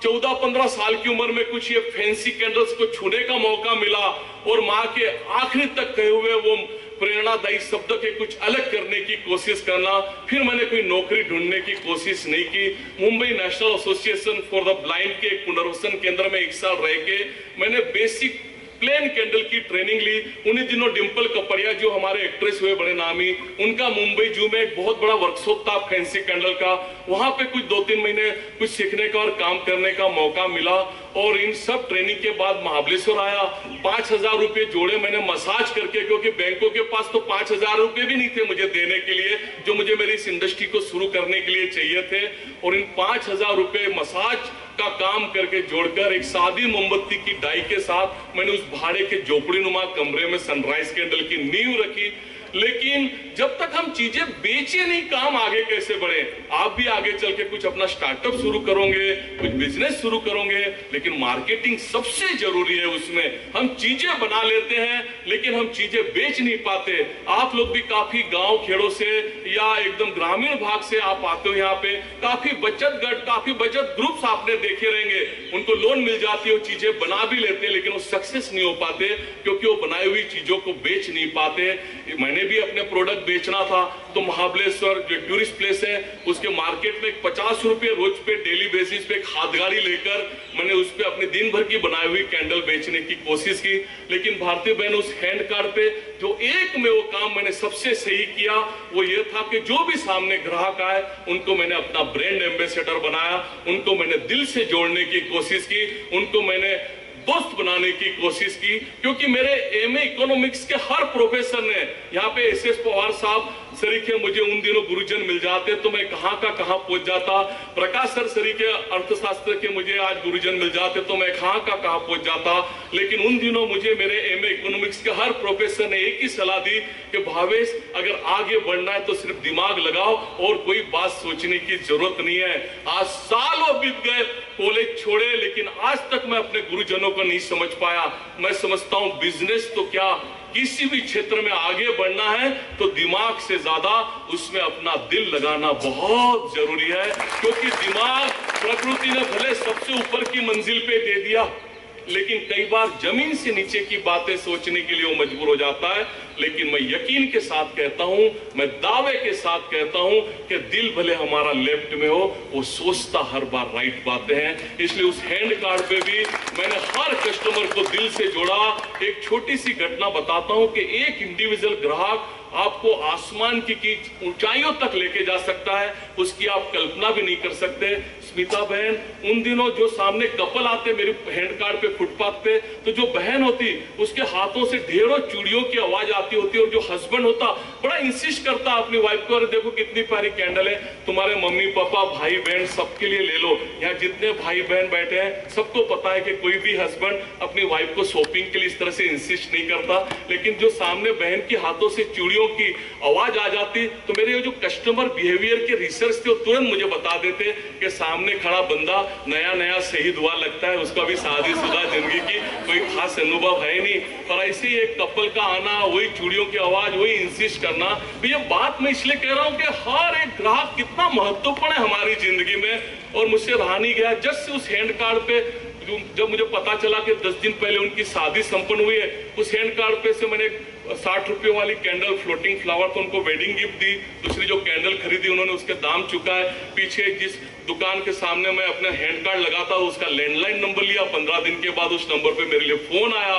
Speaker 4: 14-15 साल की उम्र में कुछ ये फैंसी कैंडल्स को छूने का मौका मिला और मां के आखिरी तक कहे हुए वो प्रेरणादायी शब्द के कुछ अलग करने की कोशिश करना। फिर मैंने कोई नौकरी ढूंढने की कोशिश नहीं की। Mumbai national association for the blind के एक पुनर्वसन केंद्र में 1 साल रह के मैंने बेसिक प्लेन कैंडल की ट्रेनिंग ली। उन्हीं दिनों डिम्पल कपड़िया जो हमारे एक्ट्रेस हुए बड़े नामी, उनका मुंबई जू में एक बहुत बड़ा वर्कशॉप था फैंसी कैंडल का। वहां पे कुछ 2-3 महीने कुछ सीखने का और काम करने का मौका मिला। और इन सब ट्रेनिंग के बाद महाबलेश्वर आया। 5,000 रुपए जोड़े मैंने मसाज करके, क्योंकि बैंकों के पास तो 5,000 रुपए भी नहीं थे मुझे देने के लिए, जो मुझे मेरी इस इंडस्ट्री को शुरू करने के लिए चाहिए थे। और इन 5,000 रुपए मसाज का काम करके जोड़कर एक सादी मोमबत्ती की डाई के साथ मैंने उस भाड़े के झोपड़ी नुमा कमरे में सनराइज कैंडल की नींव रखी। लेकिन जब तक हम चीजें बेचे नहीं, काम आगे कैसे बढ़े? आप भी आगे चल के कुछ अपना स्टार्टअप शुरू करोगे, कुछ बिजनेस शुरू करोगे, लेकिन मार्केटिंग सबसे जरूरी है। उसमें हम चीजें बना लेते हैं, लेकिन हम चीजें बेच नहीं पाते। आप लोग भी काफी गांव खेड़ों से या एकदम ग्रामीण भाग से आप आते हो यहाँ पे, काफी बचत गट, काफी बचत ग्रुप्स आपने देखे रहेंगे। उनको लोन मिल जाती है, वो चीजें बना भी लेते हैं, लेकिन वो सक्सेस नहीं हो पाते, क्योंकि वो बनाई हुई चीजों को बेच नहीं पाते। मैंने भी अपने प्रोडक्ट बेचना था, तो महाबलेश्वर जो टूरिस्ट प्लेस है उसके मार्केट में 50 रुपए रोज पे डेली बेसिस पे एक हाथ गाड़ी लेकर मैंने उस पे अपनी दिन भर की बनाई हुई कैंडल बेचने की कोशिश की। लेकिन भारतीय बहन उस हैंड कार्ड पे जो एक में वो काम मैंने सबसे सही किया, वो ये था कि जो भी सामने ग्राहक आए उनको मैंने अपना ब्रांड एम्बेसडर बनाया, उनको मैंने दिल से जोड़ने की कोशिश की, उनको मैंने दोस्त बनाने की कोशिश की। क्योंकि मेरे एमए इकोनॉमिक्स के हर प्रोफेसर ने, यहाँ पे एसएस पवार साहब सरीखे मुझे उन दिनों गुरुजन मिल जाते तो मैं कहां का कहां पहुंच जाता। प्रकाश सर सरीखे अर्थशास्त्र के मुझे आज गुरुजन मिल जाते तो मैं कहां का कहां पहुंच जाता। लेकिन उन दिनों मुझे मेरे एमए इकोनॉमिक्स के हर प्रोफेसर ने एक ही सलाह दी कि भावेश, अगर आगे बढ़ना है तो सिर्फ दिमाग लगाओ और कोई बात सोचने की जरूरत नहीं है। आज सालों बीत गए, कॉलेज छोड़े, लेकिन आज तक मैं अपने गुरुजनों को नहीं समझ पाया। मैं समझता हूं बिजनेस तो क्या, किसी भी क्षेत्र में आगे बढ़ना है तो दिमाग से ज्यादा उसमें अपना दिल लगाना बहुत जरूरी है। क्योंकि दिमाग प्रकृति ने भले सबसे ऊपर की मंजिल पे दे दिया, लेकिन कई बार जमीन से नीचे की बातें सोचने के लिए वो मजबूर हो जाता है। लेकिन मैं यकीन के साथ कहता हूं, मैं दावे के साथ कहता हूं कि दिल भले हमारा लेफ्ट में हो, वो सोचता हर बार राइट बातें हैं। इसलिए उस हैंड कार्ड पे भी मैंने हर कस्टमर को दिल से जोड़ा। एक छोटी सी घटना बताता हूं कि एक इंडिविजुअल ग्राहक आपको आसमान की ऊंचाइयों तक लेके जा सकता है, उसकी आप कल्पना भी नहीं कर सकते। स्मिता बहन, उन दिनों जो सामने कपल आते मेरे हैंड कार्ड पे फुटपाथ पे, तो जो बहन होती उसके हाथों से ढेरों चूड़ियों की आवाज आती होती, और जो हस्बैंड होता बड़ा इंसिस्ट करता अपनी वाइफ को, अरे देखो कितनी प्यारी कैंडल है, तुम्हारे मम्मी पापा भाई बहन सबके लिए ले लो। यहाँ जितने भाई बहन बैठे हैं सबको पता है कि कोई भी हस्बैंड अपनी वाइफ को शॉपिंग के लिए इस तरह से इंसिस्ट नहीं करता। लेकिन जो सामने बहन के हाथों से चूड़ियों की आवाज आ जाती, तो मेरे जो कस्टमर बिहेवियर के रिसर्च थे वो तुरंत मुझे बता देते कि सामने खड़ा बंदा नया नया शहीद हुआ लगता है, उसका भी शादीशुदा जिंदगी की कोई खास अनुभव है नहीं। और ऐसे ही एक कपल का आना, वही चूड़ियों की आवाज, वही इंसिस्ट करना। तो ये बात मैं इसलिए कह रहा हूं कि हर एक ग्राहक कितना महत्वपूर्ण है हमारी जिंदगी में, और मुझसे रहा नहीं गया। जस्ट उस हैंड कार्ड पे जब मुझे पता चला कि 10 दिन पहले उनकी शादी संपन्न हुई है, उस हैंड कार्ड पे से मैंने 60 रुपए वाली कैंडल फ्लोटिंग फ्लावर तो उनको वेडिंग गिफ्ट दी। दूसरी जो कैंडल खरीदी उन्होंने उसके दाम चुका है। पीछे जिस दुकान के सामने मैं अपना हैंड कार्ड लगाता उसका लैंडलाइन नंबर लिया, 15 दिन के बाद उस नंबर पे मेरे लिए फोन आया।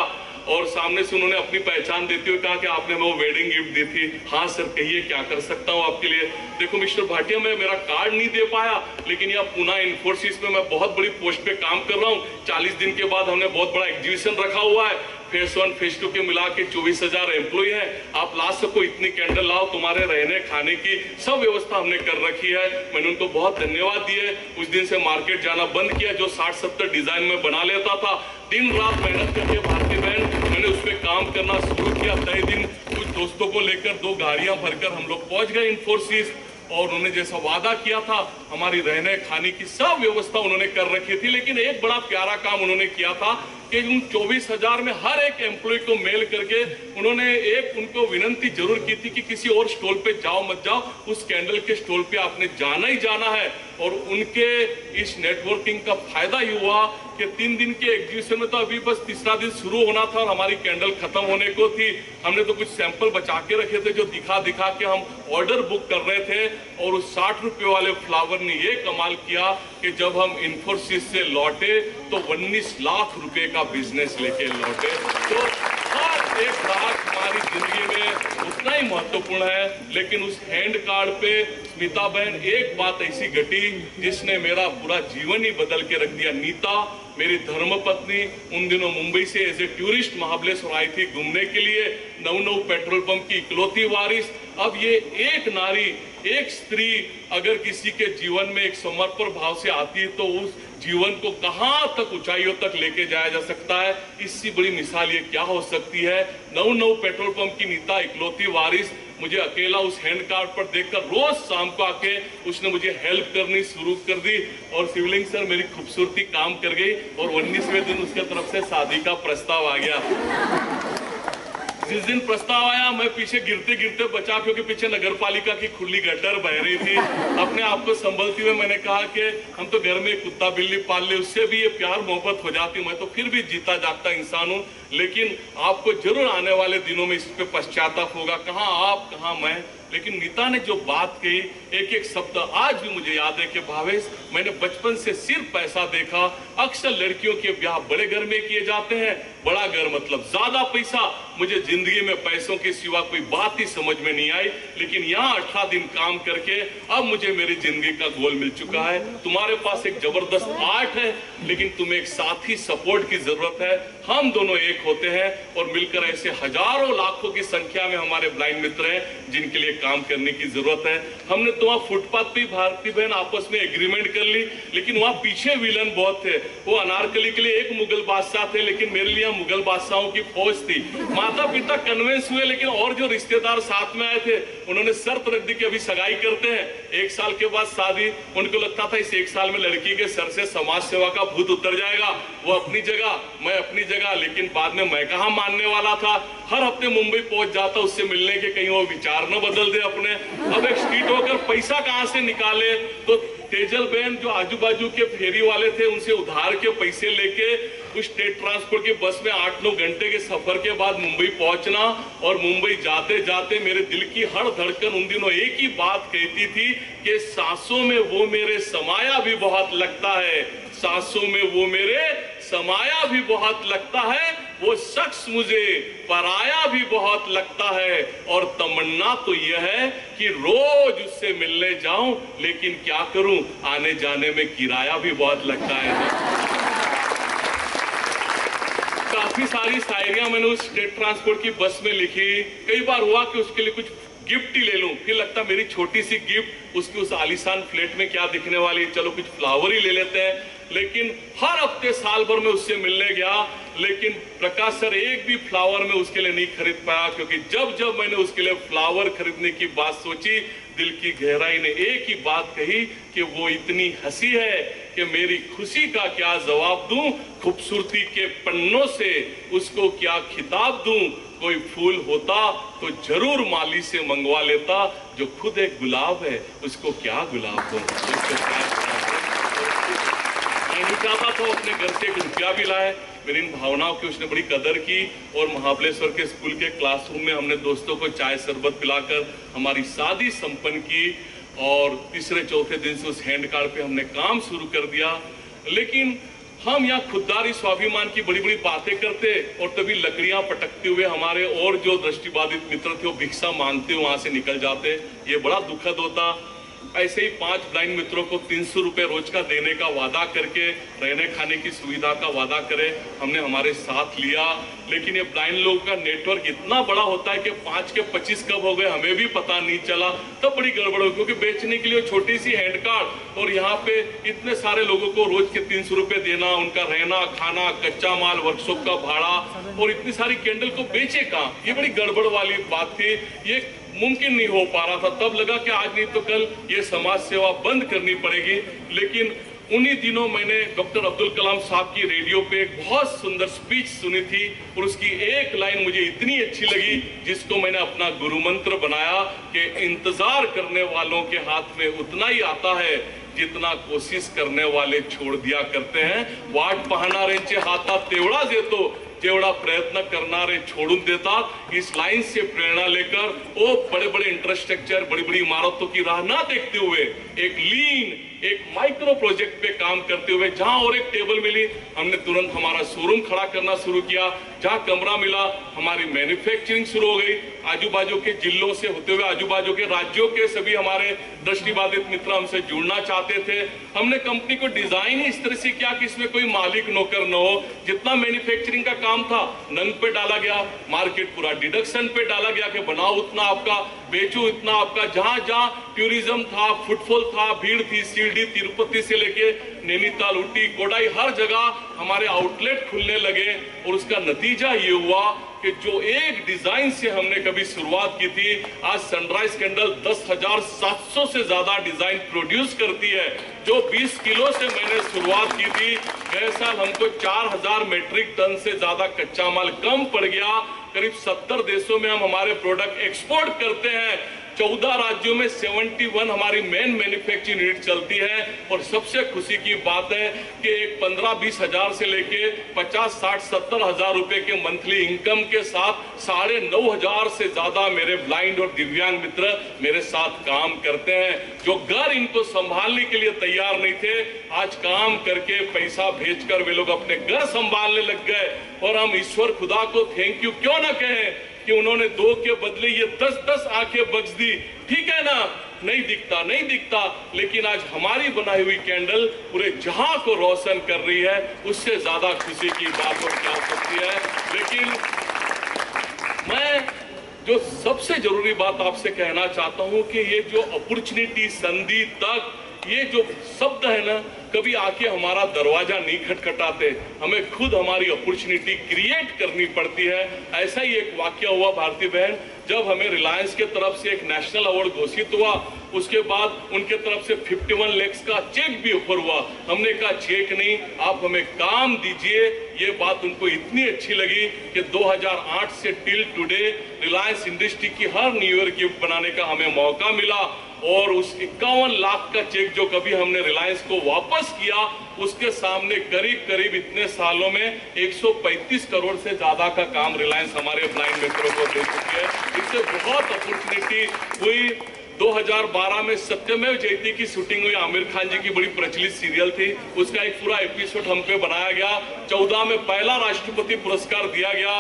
Speaker 4: और सामने से उन्होंने अपनी पहचान देते हुए कहा कि आपने हमें वो वेडिंग गिफ्ट दी थी। हाँ सर कहिए क्या कर सकता हूँ आपके लिए। देखो मिस्टर भाटिया, मैं मेरा कार्ड नहीं दे पाया, लेकिन यहाँ पुणे इन्फोसिस में मैं बहुत बड़ी पोस्ट पे काम कर रहा हूँ। 40 दिन के बाद हमने बहुत बड़ा एग्जीबिशन रखा हुआ है। फेज 1 फेज 2 के मिला के 24,000 एम्प्लॉय हैं। आप ला सको इतनी कैंडल लाओ, तुम्हारे रहने खाने की सब व्यवस्था हमने कर रखी है। मैंने उनको बहुत धन्यवाद दिए। उस दिन से मार्केट जाना बंद किया। जो 60-70 डिजाइन में बना लेता था, दिन रात मेहनत करके भारती बहन मैंने उस पर काम करना शुरू किया। तय दिन कुछ दोस्तों को लेकर 2 गाड़ियां भरकर हम लोग पहुंच गए इन्फोसिस, और उन्होंने जैसा वादा किया था हमारी रहने खाने की सब व्यवस्था उन्होंने कर रखी थी। लेकिन एक बड़ा प्यारा काम उन्होंने किया था कि उन 24,000 में हर एक एम्प्लॉय को मेल करके उन्होंने एक उनको विनंती जरूर की थी कि किसी और स्टॉल पे जाओ मत जाओ, उस कैंडल के स्टॉल पे आपने जाना ही जाना है। और उनके इस नेटवर्किंग का फायदा ही हुआ कि 3 दिन के एग्जीबिशन में तो अभी बस तीसरा दिन शुरू होना था और हमारी कैंडल खत्म होने को थी। हमने तो कुछ सैंपल बचा के रखे थे जो दिखा दिखा के हम ऑर्डर बुक कर रहे थे। और उस 60 रुपए वाले फ्लावर ने ये कमाल किया कि जब हम इन्फोसिस से लौटे तो 19 लाख रुपए का बिजनेस लेके लौटे। तो हर एक ग्राहक हमारी जिंदगी में उतना ही महत्वपूर्ण है। लेकिन उस हैंड कार्ड पे स्मिता बहन एक बात ऐसी घटी जिसने मेरा पूरा जीवन ही बदल के रख दिया। नीता मेरी धर्मपत्नी उन दिनों मुंबई से एज ए टूरिस्ट महाबलेश्वर आई थी घूमने के लिए। 9 पेट्रोल पंप की इकलौती वारिस। अब ये एक नारी, एक स्त्री अगर किसी के जीवन में एक समर्पण भाव से आती है तो उस जीवन को कहां तक ऊंचाइयों तक लेके जाया जा सकता है। इससे बड़ी मिसाल ये क्या हो सकती है। 9 पेट्रोल पंप की नीता इकलौती वारिस मुझे अकेला उस हैंड कार्ड पर देखकर रोज शाम को आके उसने मुझे हेल्प करनी शुरू कर दी। और शिवलिंग सर मेरी खूबसूरती काम कर गई और 19वें दिन उसके तरफ से शादी का प्रस्ताव आ गया। जिस दिन प्रस्ताव आया मैं पीछे गिरते गिरते बचा, क्योंकि पीछे नगर पालिका की खुली गटर बह रही थी। अपने आप को संभलते हुए मैंने कहा कि हम तो घर में कुत्ता बिल्ली पाल ले, उससे भी ये प्यार मोहब्बत हो जाती। मैं तो फिर भी जीता जागता इंसान हूँ, लेकिन आपको जरूर आने वाले दिनों में इस पे पश्चाताप होगा, कहाँ आप कहाँ मैं। लेकिन नीता ने जो बात कही, एक एक शब्द आज भी मुझे याद है कि भावेश मैंने बचपन से सिर्फ पैसा देखा। अक्सर लड़कियों के ब्याह बड़े घर में किए जाते हैं, बड़ा घर मतलब ज्यादा पैसा। मुझे जिंदगी में पैसों के सिवा कोई बात ही समझ में नहीं आई। लेकिन यहाँ 18 दिन काम करके अब मुझे मेरी जिंदगी का गोल मिल चुका है। तुम्हारे पास एक जबरदस्त आर्ट है, लेकिन तुम्हें एक साथी सपोर्ट की जरूरत है। हम दोनों एक होते हैं और मिलकर ऐसे हजारों लाखों की संख्या में हमारे ब्लाइंड मित्र हैं जिनके लिए काम करने की जरूरत है। हमने तो वहाँ फुटपाथ पे भारती बहन आपस में एग्रीमेंट कर ली, लेकिन वहाँ पीछे विलन बहुत थे। वो अनारकली के लिए एक मुगल बादशाह थे, लेकिन मेरे लिए मुगल बादशाहों की फौज थी। माता पिता कन्विंस हुए, लेकिन और जो रिश्तेदार साथ में आए थे उन्होंने शर्त रख दी कि अभी सगाई करते हैं, 1 साल के बाद शादी। उनको लगता था इस 1 साल में लड़की के सर से समाज सेवा का भूत उतर जाएगा। वो अपनी जगह, मैं अपनी जगह। लेकिन बाद में मैं कहाँ मानने वाला था। हर हफ्ते मुंबई पहुंच जाता उससे मिलने के, कहीं वो विचार न बदल दे अपने। अब एक स्ट्रीट होकर पैसा कहां से निकाले, तो तेजल बहन जो आजू बाजू के फेरी वाले थे उनसे उधार के पैसे लेके उस स्टेट ट्रांसपोर्ट की बस में 8-9 घंटे के सफर के बाद मुंबई पहुंचना। और मुंबई जाते जाते मेरे दिल की हर धड़कन उन दिनों एक ही बात कहती थी कि सांसों में वो मेरे समाया भी बहुत लगता है, सांसों में वो मेरे समाया भी बहुत लगता है, वो शख्स मुझे पराया भी बहुत लगता है। और तमन्ना तो यह है कि रोज उससे मिलने जाऊं, लेकिन क्या करूं, आने जाने में किराया भी बहुत लगता है। काफी सारी शायरियां मैंने उस स्टेट ट्रांसपोर्ट की बस में लिखी। कई बार हुआ कि उसके लिए कुछ गिफ्ट ही ले लूं, फिर लगता मेरी छोटी सी गिफ्ट उसकी उस आलीशान फ्लैट में क्या दिखने वाली, चलो कुछ फ्लावर ही ले लेते हैं। लेकिन हर हफ्ते साल भर में उससे मिलने गया, लेकिन प्रकाश सर एक भी फ्लावर में उसके लिए नहीं खरीद पाया, क्योंकि जब जब मैंने उसके लिए फ्लावर खरीदने की बात सोची, दिल की गहराई ने एक ही बात कही कि वो इतनी हंसी है कि मेरी खुशी का क्या जवाब दूं, खूबसूरती के पन्नों से उसको क्या खिताब दूं। कोई फूल होता तो जरूर माली से मंगवा लेता, जो खुद एक गुलाब है उसको क्या गुलाब दूं। मैं चाहता था अपने घर से 1 रुपया भी लाए। मेरी इन भावनाओं की उसने बड़ी कदर की और महाबलेश्वर के स्कूल के क्लासरूम में हमने दोस्तों को चाय शरबत पिलाकर हमारी शादी संपन्न की। और तीसरे चौथे दिन से उस हैंड कार्ड पे हमने काम शुरू कर दिया। लेकिन हम यहाँ खुददारी स्वाभिमान की बड़ी बड़ी बातें करते और तभी लकड़ियां पटकते हुए हमारे और जो दृष्टिबाधित मित्र थे वो भिक्षा मांगते वहां से निकल जाते। ये बड़ा दुखद होता। ऐसे ही 5 ब्लाइंड मित्रों को 300 रुपए रोज का देने का वादा करके रहने खाने की सुविधा का वादा करे हमने हमारे साथ लिया। लेकिन ये ब्लाइंड लोगों का नेटवर्क इतना बड़ा होता है कि 5 के 25 कब हो गए हमें भी पता नहीं चला। तब बड़ी गड़बड़ हो, क्योंकि बेचने के लिए छोटी सी हैंड कार्ड और यहाँ पे इतने सारे लोगों को रोज के 300 रुपए देना, उनका रहना खाना, कच्चा माल, वर्कशॉप का भाड़ा और इतनी सारी कैंडल को बेचे कहाँ, ये बड़ी गड़बड़ वाली बात थी। ये मुमकिन नहीं हो पा रहा था। तब लगा कि आज नहीं तो कल ये समाज सेवा बंद करनी पड़ेगी। लेकिन उन्हीं दिनों मैंने डॉक्टर अब्दुल कलाम साहब की रेडियो पे एक बहुत सुंदर स्पीच सुनी थी और उसकी एक लाइन मुझे इतनी अच्छी लगी जिसको मैंने अपना गुरु मंत्र बनाया कि इंतजार करने वालों के हाथ में उतना ही आता है जितना कोशिश करने वाले छोड़ दिया करते हैं। वाट पाहणाऱ्यांचे हातात तेवढाच येतो जेवढा प्रयत्न करणारे छोड़ून देता। इस लाइन से प्रेरणा लेकर वो बड़े बड़े इंफ्रास्ट्रक्चर, बड़ी बड़ी इमारतों की राह ना देखते हुए एक लीन, एक माइक्रो प्रोजेक्ट पे काम करते हुए जहां और एक टेबल मिली हमने तुरंत हमारा शोरूम खड़ा करना शुरू किया। जहां कमरा मिला हमारी मैन्युफैक्चरिंग शुरू हो गई। आजू बाजू के जिलों से होते हुए आजू बाजू के राज्यों के सभी हमारे दृष्टिबाधित मित्र हमसे जुड़ना चाहते थे। हमने कंपनी को डिजाइन ही इस तरह से किया कि इसमें कोई मालिक नौकर न हो। जितना मैन्युफैक्चरिंग का काम था नंग पे डाला गया, मार्केट पूरा डिडक्शन पे डाला गया कि बनाओ उतना आपका, बेचो इतना आपका। जहां जहां टूरिज्म था, फुटफॉल था, भीड़ थी, शिरडी तिरुपति से लेके नैनीताल, ऊटी, कोडाई, हर जगह हमारे आउटलेट खुलने लगे। और उसका नतीजा ये हुआ कि जो एक डिजाइन से हमने कभी शुरुआत की थी, आज सनराइज कैंडल 10,700 से ज्यादा डिजाइन प्रोड्यूस करती है। जो 20 किलो से मैंने शुरुआत की थी, गए साल हमको 4,000 मेट्रिक टन से ज्यादा कच्चा माल कम पड़ गया। करीब 70 देशों में हम हमारे प्रोडक्ट एक्सपोर्ट करते हैं। 14 राज्यों में 71 हमारी मेन मैन्युफैक्चरिंग यूनिट चलती है। और सबसे खुशी की बात है कि एक 15-20 हजार से लेके 50-60-70 हजार रुपए के मंथली इनकम के साथ 9,500 से ज्यादा मेरे ब्लाइंड और दिव्यांग मित्र मेरे साथ काम करते हैं। जो घर इनको संभालने के लिए तैयार नहीं थे, आज काम करके पैसा भेजकर वे लोग अपने घर संभालने लग गए। और हम ईश्वर खुदा को थैंक यू क्यों ना कहें कि उन्होंने 2 के बदले ये 10-10 आंखें बख्श दी। ठीक है ना, नहीं दिखता, लेकिन आज हमारी बनाई हुई कैंडल पूरे जहां को रोशन कर रही है। उससे ज्यादा खुशी की बात और क्या हो सकती है। लेकिन मैं जो सबसे जरूरी बात आपसे कहना चाहता हूं कि ये जो अपॉर्चुनिटी, संधि तक, ये जो शब्द है ना, कभी आके हमारा दरवाजा नहीं खटखटाते, हमें खुद हमारी अपॉर्चुनिटी क्रिएट करनी पड़ती है। ऐसा ही एक वाकया हुआ भारती बहन, जब हमें रिलायंस के तरफ से एक नेशनल अवार्ड घोषित हुआ, उसके बाद उनके तरफ से 51 लाख का चेक भी ऑफर हुआ। हमने कहा चेक नहीं, आप हमें काम दीजिए। ये बात उनको इतनी अच्छी लगी कि 2008 से टिल टुडे रिलायंस इंडस्ट्री की हर न्यू ईयर गिफ्ट बनाने का हमें मौका मिला। और उस 51 लाख का चेक जो कभी हमने रिलायंस को वापस किया, उसके सामने करीब इतने सालों में 135 करोड़ से ज्यादा का काम रिलायंस हमारे ब्लाइंड मित्रों को दे चुकी है। इससे बहुत अपॉर्चुनिटी हुई। 2012 में सत्यमेव जयते की शूटिंग हुई, आमिर खान जी की बड़ी प्रचलित सीरियल थी, उसका एक पूरा एपिसोड हम पे बनाया गया। 14 में पहला राष्ट्रपति पुरस्कार दिया गया।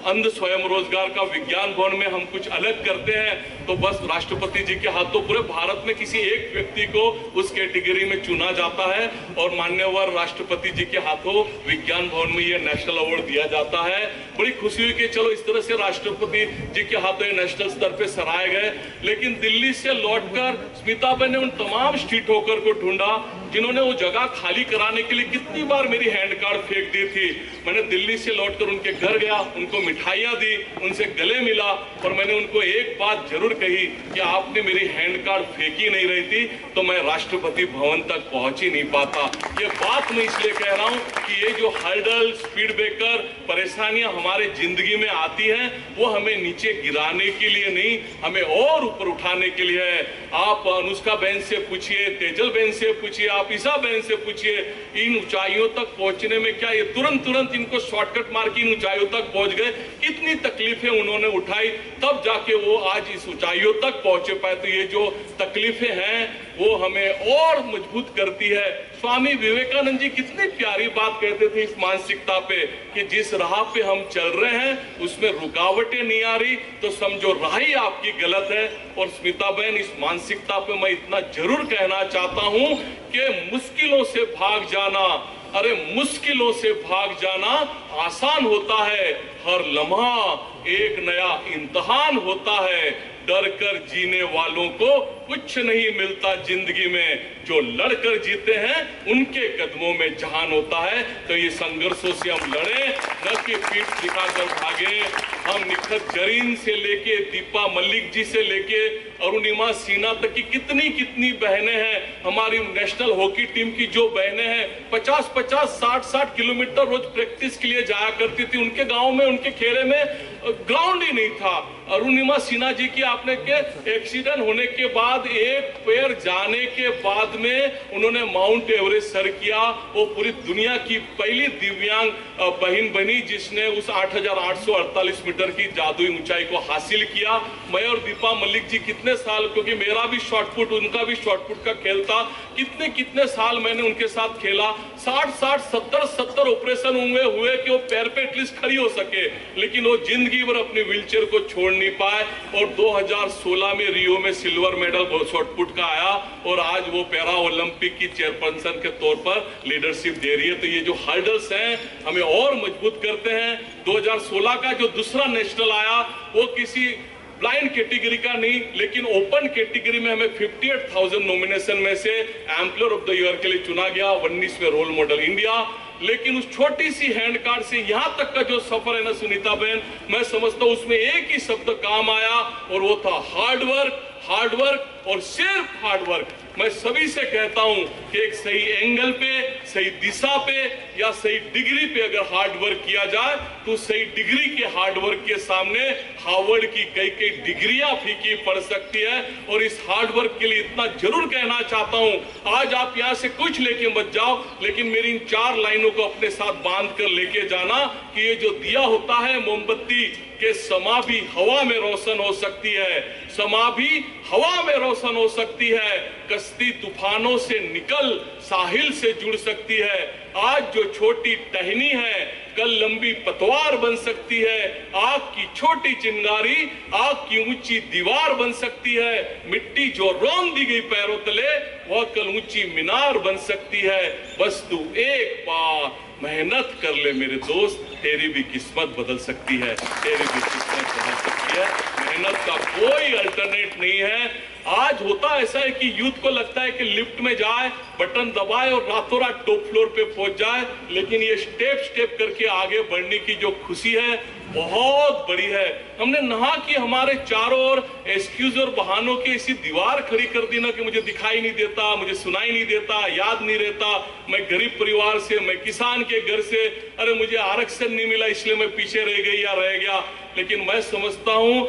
Speaker 4: अंध स्वयं रोजगार का विज्ञान भवन में हम कुछ अलग करते हैं तो बस राष्ट्रपति जी के हाथों पूरे भारत में किसी एक व्यक्ति को उस कैटेगरी में चुना जाता है और मान्यवर राष्ट्रपति जी के हाथों विज्ञान भवन में ये नेशनल अवार्ड दिया जाता है। बड़ी खुशी हुई कि चलो इस तरह से राष्ट्रपति जी के हाथों नेशनल स्तर पे सराहे गए। लेकिन दिल्ली से लौटकर स्मिताबेन ने उन तमाम स्ट्रीट होकर को ढूंढा जिन्होंने वो जगह खाली कराने के लिए कितनी बार मेरी हैंड कार्ड फेंक दी थी। मैंने दिल्ली से लौटकर उनके घर गया, उनको मिठाइयां दी, उनसे गले मिला और मैंने उनको एक बात जरूर कही कि आपने मेरी हैंड कार्ड फेंकी नहीं रही थी तो मैं राष्ट्रपति भवन तक पहुंच ही नहीं पाता। ये बात मैं इसलिए कह रहा हूं कि ये जो हर्डल, स्पीड ब्रेकर, परेशानियां हमारे जिंदगी में आती हैं वो हमें नीचे गिराने के लिए नहीं, हमें और ऊपर उठाने के लिए है। आप अनुष्का बहन से पूछिए, तेजल बहन से पूछिए, आप ईसा बहन से पूछिए, इन ऊंचाइयों तक पहुंचने में क्या ये तुरंत इनको शॉर्टकट मार के इन ऊंचाइयों तक पहुंच गए? कितनी तकलीफें उन्होंने उठाई, तब जाके वो आज इस ऊंचाइयों तक पहुंचे पाए। तो ये जो तकलीफें हैं वो हमें और मजबूत करती है। स्वामी विवेकानंद जी कितनी प्यारी बात कहते थे इस मानसिकता पे कि जिस राह पे हम चल रहे हैं उसमें रुकावटें नहीं आ रही तो समझो राह ही आपकी गलत है। और स्मिता बहन, इस मानसिकता पे मैं इतना जरूर कहना चाहता हूं कि मुश्किलों से भाग जाना, अरे मुश्किलों से भाग जाना आसान होता है, हर लम्हा एक नया इम्तिहान होता है। डर कर जीने वालों को कुछ नहीं मिलता जिंदगी में, जो लड़कर जीते हैं उनके कदमों में जहान होता है। तो ये संघर्षों से हम लड़े, न कि पीठ दिखाकर भागे। हम निखत जरीन से लेके दीपा मलिक जी से लेके अरुणिमा सिन्हा तक की कितनी बहनें हैं। हमारी नेशनल हॉकी टीम की जो बहनें हैं 50-50, 60-60 किलोमीटर रोज प्रैक्टिस के लिए जाया करती थी। उनके गांव में, उनके खेड़े में ग्राउंड ही नहीं था। अरुणिमा सिन्हा जी की आपने के एक्सीडेंट होने के बाद एक पैर जाने के बाद में उन्होंने माउंट एवरेस्ट सर किया। वो पूरी दुनिया की पहली दिव्यांग बहन बनी जिसने उस 8,848 मीटर की जादुई ऊंचाई को हासिल किया। मैं और दीपा मलिक जी कितने साल, क्योंकि मेरा भी शॉटपुट, उनका भी शॉटपुट का खेल था, कितने साल मैंने उनके साथ खेला। 60-60, 70 ऑपरेशन हुए कि वो पैर पे एटलीस्ट खड़ी हो सके, लेकिन वो जिंदगी भर अपने व्हीलचेयर को छोड़ नहीं पाए। और 2016 में रियो में सिल्वर मेडल शॉटपुट का आया और आज वो पैरा ओलंपिक की चेयरपर्सन के तौर पर लीडरशिप दे रही है। तो ये जो हर्डल्स हैं हमें और मजबूत करते हैं। 2016 का जो दूसरा नेशनल आया वो किसी ब्लाइंड कैटेगरी का नहीं, लेकिन ओपन कैटेगरी में हमें 58,000 नॉमिनेशन में से एम्प्लॉयर ऑफ द ईयर के लिए चुना गया, 19वें रोल मॉडल इंडिया। लेकिन उस छोटी सी हैंड कार्ड से यहां तक का जो सफर है ना सुनीता बहन, मैं समझता हूं उसमें एक ही शब्द काम आया और वो था हार्डवर्क और सिर्फ हार्डवर्क। मैं सभी से कहता हूं कि एक सही एंगल पे, सही दिशा पे या सही डिग्री पे अगर हार्डवर्क किया जाए तो सही डिग्री के हार्डवर्क के सामने हार्वर्ड की कई डिग्रियां फीकी पड़ सकती है। और इस हार्डवर्क के लिए इतना जरूर कहना चाहता हूं, आज आप यहां से कुछ लेके मत जाओ, लेकिन मेरी इन 4 लाइनों को अपने साथ बांध कर लेके जाना कि ये जो दिया होता है मोमबत्ती के समा भी हवा में रोशन हो सकती है, समा भी हवा में रोशन हो सकती है। कश्ती तूफानों से निकल साहिल से जुड़ सकती है। आज जो छोटी टहनी है कल लंबी पतवार बन सकती है। आग की छोटी चिंगारी आग की ऊंची दीवार बन सकती है। मिट्टी जो रौंद दी गई पैरों तले वह कल ऊंची मीनार बन सकती है। बस तू एक बार मेहनत कर ले मेरे दोस्त, तेरी भी किस्मत बदल सकती है, तेरी भी किस्मत बदल सकती है। मेहनत का कोई अल्टरनेट नहीं है। आज होता ऐसा है कि यूथ को लगता है कि लिफ्ट में जाए, बटन दबाए और रातों रात टॉप फ्लोर पे पहुंच जाए, लेकिन ये स्टेप करके आगे बढ़ने की जो खुशी है बहुत बड़ी है। हमने नहा कि हमारे चारों ओर एक्सक्यूज और बहानों की ऐसी दीवार खड़ी कर दी ना कि मुझे दिखाई नहीं देता, मुझे सुनाई नहीं देता, याद नहीं रहता, मैं गरीब परिवार से, मैं किसान के घर से, अरे मुझे आरक्षण नहीं मिला इसलिए मैं पीछे रह गई या रह गया। लेकिन मैं समझता हूं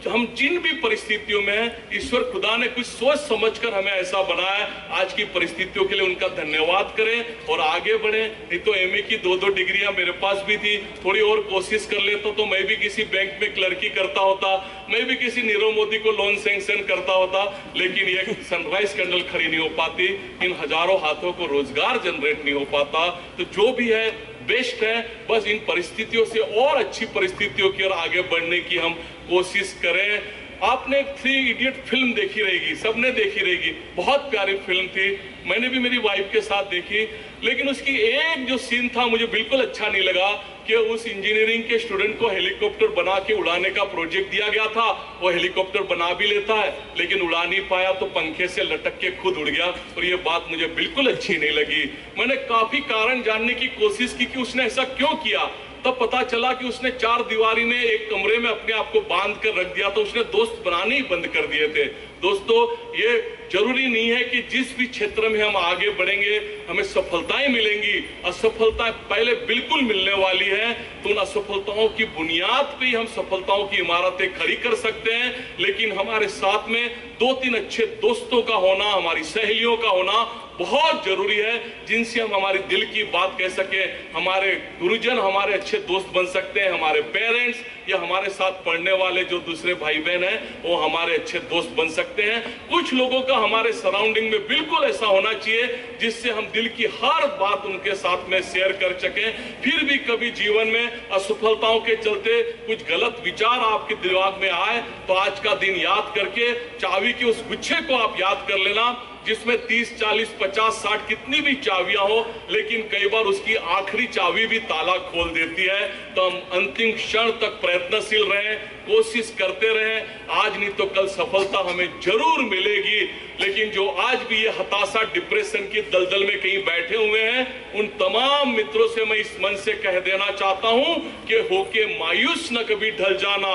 Speaker 4: हम जिन भी परिस्थितियों में हैं, ईश्वर खुदा ने कुछ सोच समझकर हमें ऐसा बनाया। आज की परिस्थितियों के लिए उनका धन्यवाद करें और आगे बढ़ें। नहीं तो एमए की 2-2 डिग्रियां मेरे पास भी थी, थोड़ी और कोशिश कर लेता तो मैं भी किसी बैंक में क्लर्की करता होता, मैं भी किसी नीरव मोदी को लोन सैंक्शन करता होता, लेकिन ये सनराइज कैंडल खड़ी नहीं हो पाती, इन हजारों हाथों को रोजगार जनरेट नहीं हो पाता। तो जो भी है बेस्ट है, बस इन परिस्थितियों से और अच्छी परिस्थितियों की ओर आगे बढ़ने की हम कोशिश करें। आपने 3 इडियट फिल्म देखी रहेगी, सबने देखी रहेगी, बहुत प्यारी फिल्म थी, मैंने भी मेरी वाइफ के साथ देखी। लेकिन उसकी एक जो सीन था मुझे बिल्कुल अच्छा नहीं लगा कि उस इंजीनियरिंग के स्टूडेंट को हेलीकॉप्टर बना के उड़ाने का प्रोजेक्ट दिया गया था। वो हेलीकॉप्टर बना भी लेता है लेकिन उड़ा नहीं पाया, तो पंखे से लटक के खुद उड़ गया, और ये बात मुझे बिल्कुल अच्छी नहीं लगी। मैंने काफी कारण जानने की कोशिश की कि उसने ऐसा क्यों किया, तब पता चला कि उसने 4 दीवारी में एक कमरे में अपने आप को बांध कर रख दिया, तो उसने दोस्त बनाने ही बंद कर दिए थे। दोस्तों ये जरूरी नहीं है कि जिस भी क्षेत्र में हम आगे बढ़ेंगे हमें सफलताएं मिलेंगी। असफलता पहले बिल्कुल मिलने वाली है, तो उन असफलताओं की बुनियाद पे ही हम सफलताओं की इमारतें खड़ी कर सकते हैं। लेकिन हमारे साथ में 2-3 अच्छे दोस्तों का होना, हमारी सहेलियों का होना बहुत जरूरी है, जिनसे हम हमारे दिल की बात कह सके। हमारे गुरुजन हमारे अच्छे दोस्त बन सकते हैं, हमारे पेरेंट्स या हमारे साथ पढ़ने वाले जो दूसरे भाई बहन हैं वो हमारे अच्छे दोस्त बन सकते हैं। कुछ लोगों का हमारे सराउंडिंग में बिल्कुल ऐसा होना चाहिए जिससे हम दिल की हर बात उनके साथ में शेयर कर सकें। फिर भी कभी जीवन में असफलताओं के चलते कुछ गलत विचार आपके दिमाग में आए तो आज का दिन याद करके चाबी के उस गुच्छे को आप याद कर लेना, जिसमें 30, 40, 50, 60 कितनी भी चाबियां हो, लेकिन कई बार उसकी आखिरी चाबी भी ताला खोल देती है। तो हम अंतिम क्षण तक प्रयत्नशील रहें, कोशिश करते रहें। आज नहीं तो कल सफलता हमें जरूर मिलेगी। लेकिन जो आज भी ये हताशा, डिप्रेशन की दलदल में कहीं बैठे हुए हैं, उन तमाम मित्रों से मैं इस मन से कह देना चाहता हूं कि होके मायूस न कभी ढल जाना,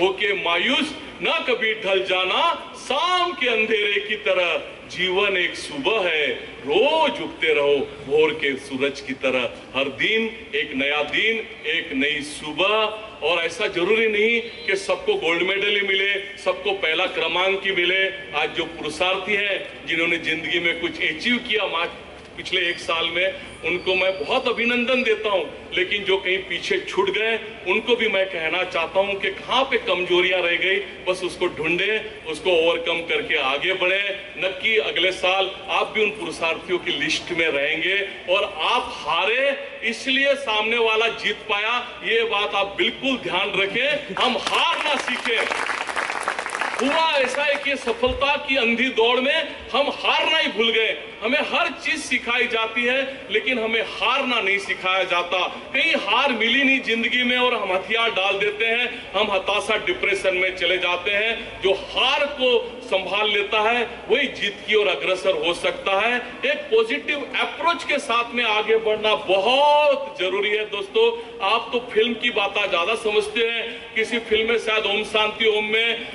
Speaker 4: होके मायूस न कभी ढल जाना। शाम के अंधेरे की तरह जीवन एक सुबह है, रोज उगते रहो भोर के सूरज की तरह। हर दिन एक नया दिन, एक नई सुबह। और ऐसा जरूरी नहीं कि सबको गोल्ड मेडल ही मिले, सबको पहला क्रमांक ही मिले। आज जो पुरुषार्थी हैं जिन्होंने जिंदगी में कुछ अचीव किया पिछले 1 साल में, उनको मैं बहुत अभिनंदन देता हूं। लेकिन जो कहीं पीछे छूट गए उनको भी मैं कहना चाहता हूं कि कहां पे कमजोरियां रह गई, बस उसको ढूंढें, उसको ओवरकम करके आगे बढ़े। नक्की अगले साल आप भी उन पुरुषार्थियों की लिस्ट में रहेंगे। और आप हारे इसलिए सामने वाला जीत पाया, ये बात आप बिल्कुल ध्यान रखें। हम हार ना सीखें। हुआ ऐसा है कि सफलता की अंधी दौड़ में हम हारना ही भूल गए। हमें हर चीज सिखाई जाती है लेकिन हमें हारना नहीं सिखाया जाता। कहीं हार मिली नहीं जिंदगी में और हम हथियार डाल देते हैं, हम हताशा, डिप्रेशन में चले जाते हैं। जो हार को संभाल लेता है वही जीत की ओर अग्रसर हो सकता है। एक पॉजिटिव अप्रोच के साथ में आगे बढ़ना बहुत जरूरी है। दोस्तों, आप तो फिल्म की बात ज्यादा समझते हैं। किसी फिल्म में शायद ओम शांति ओम में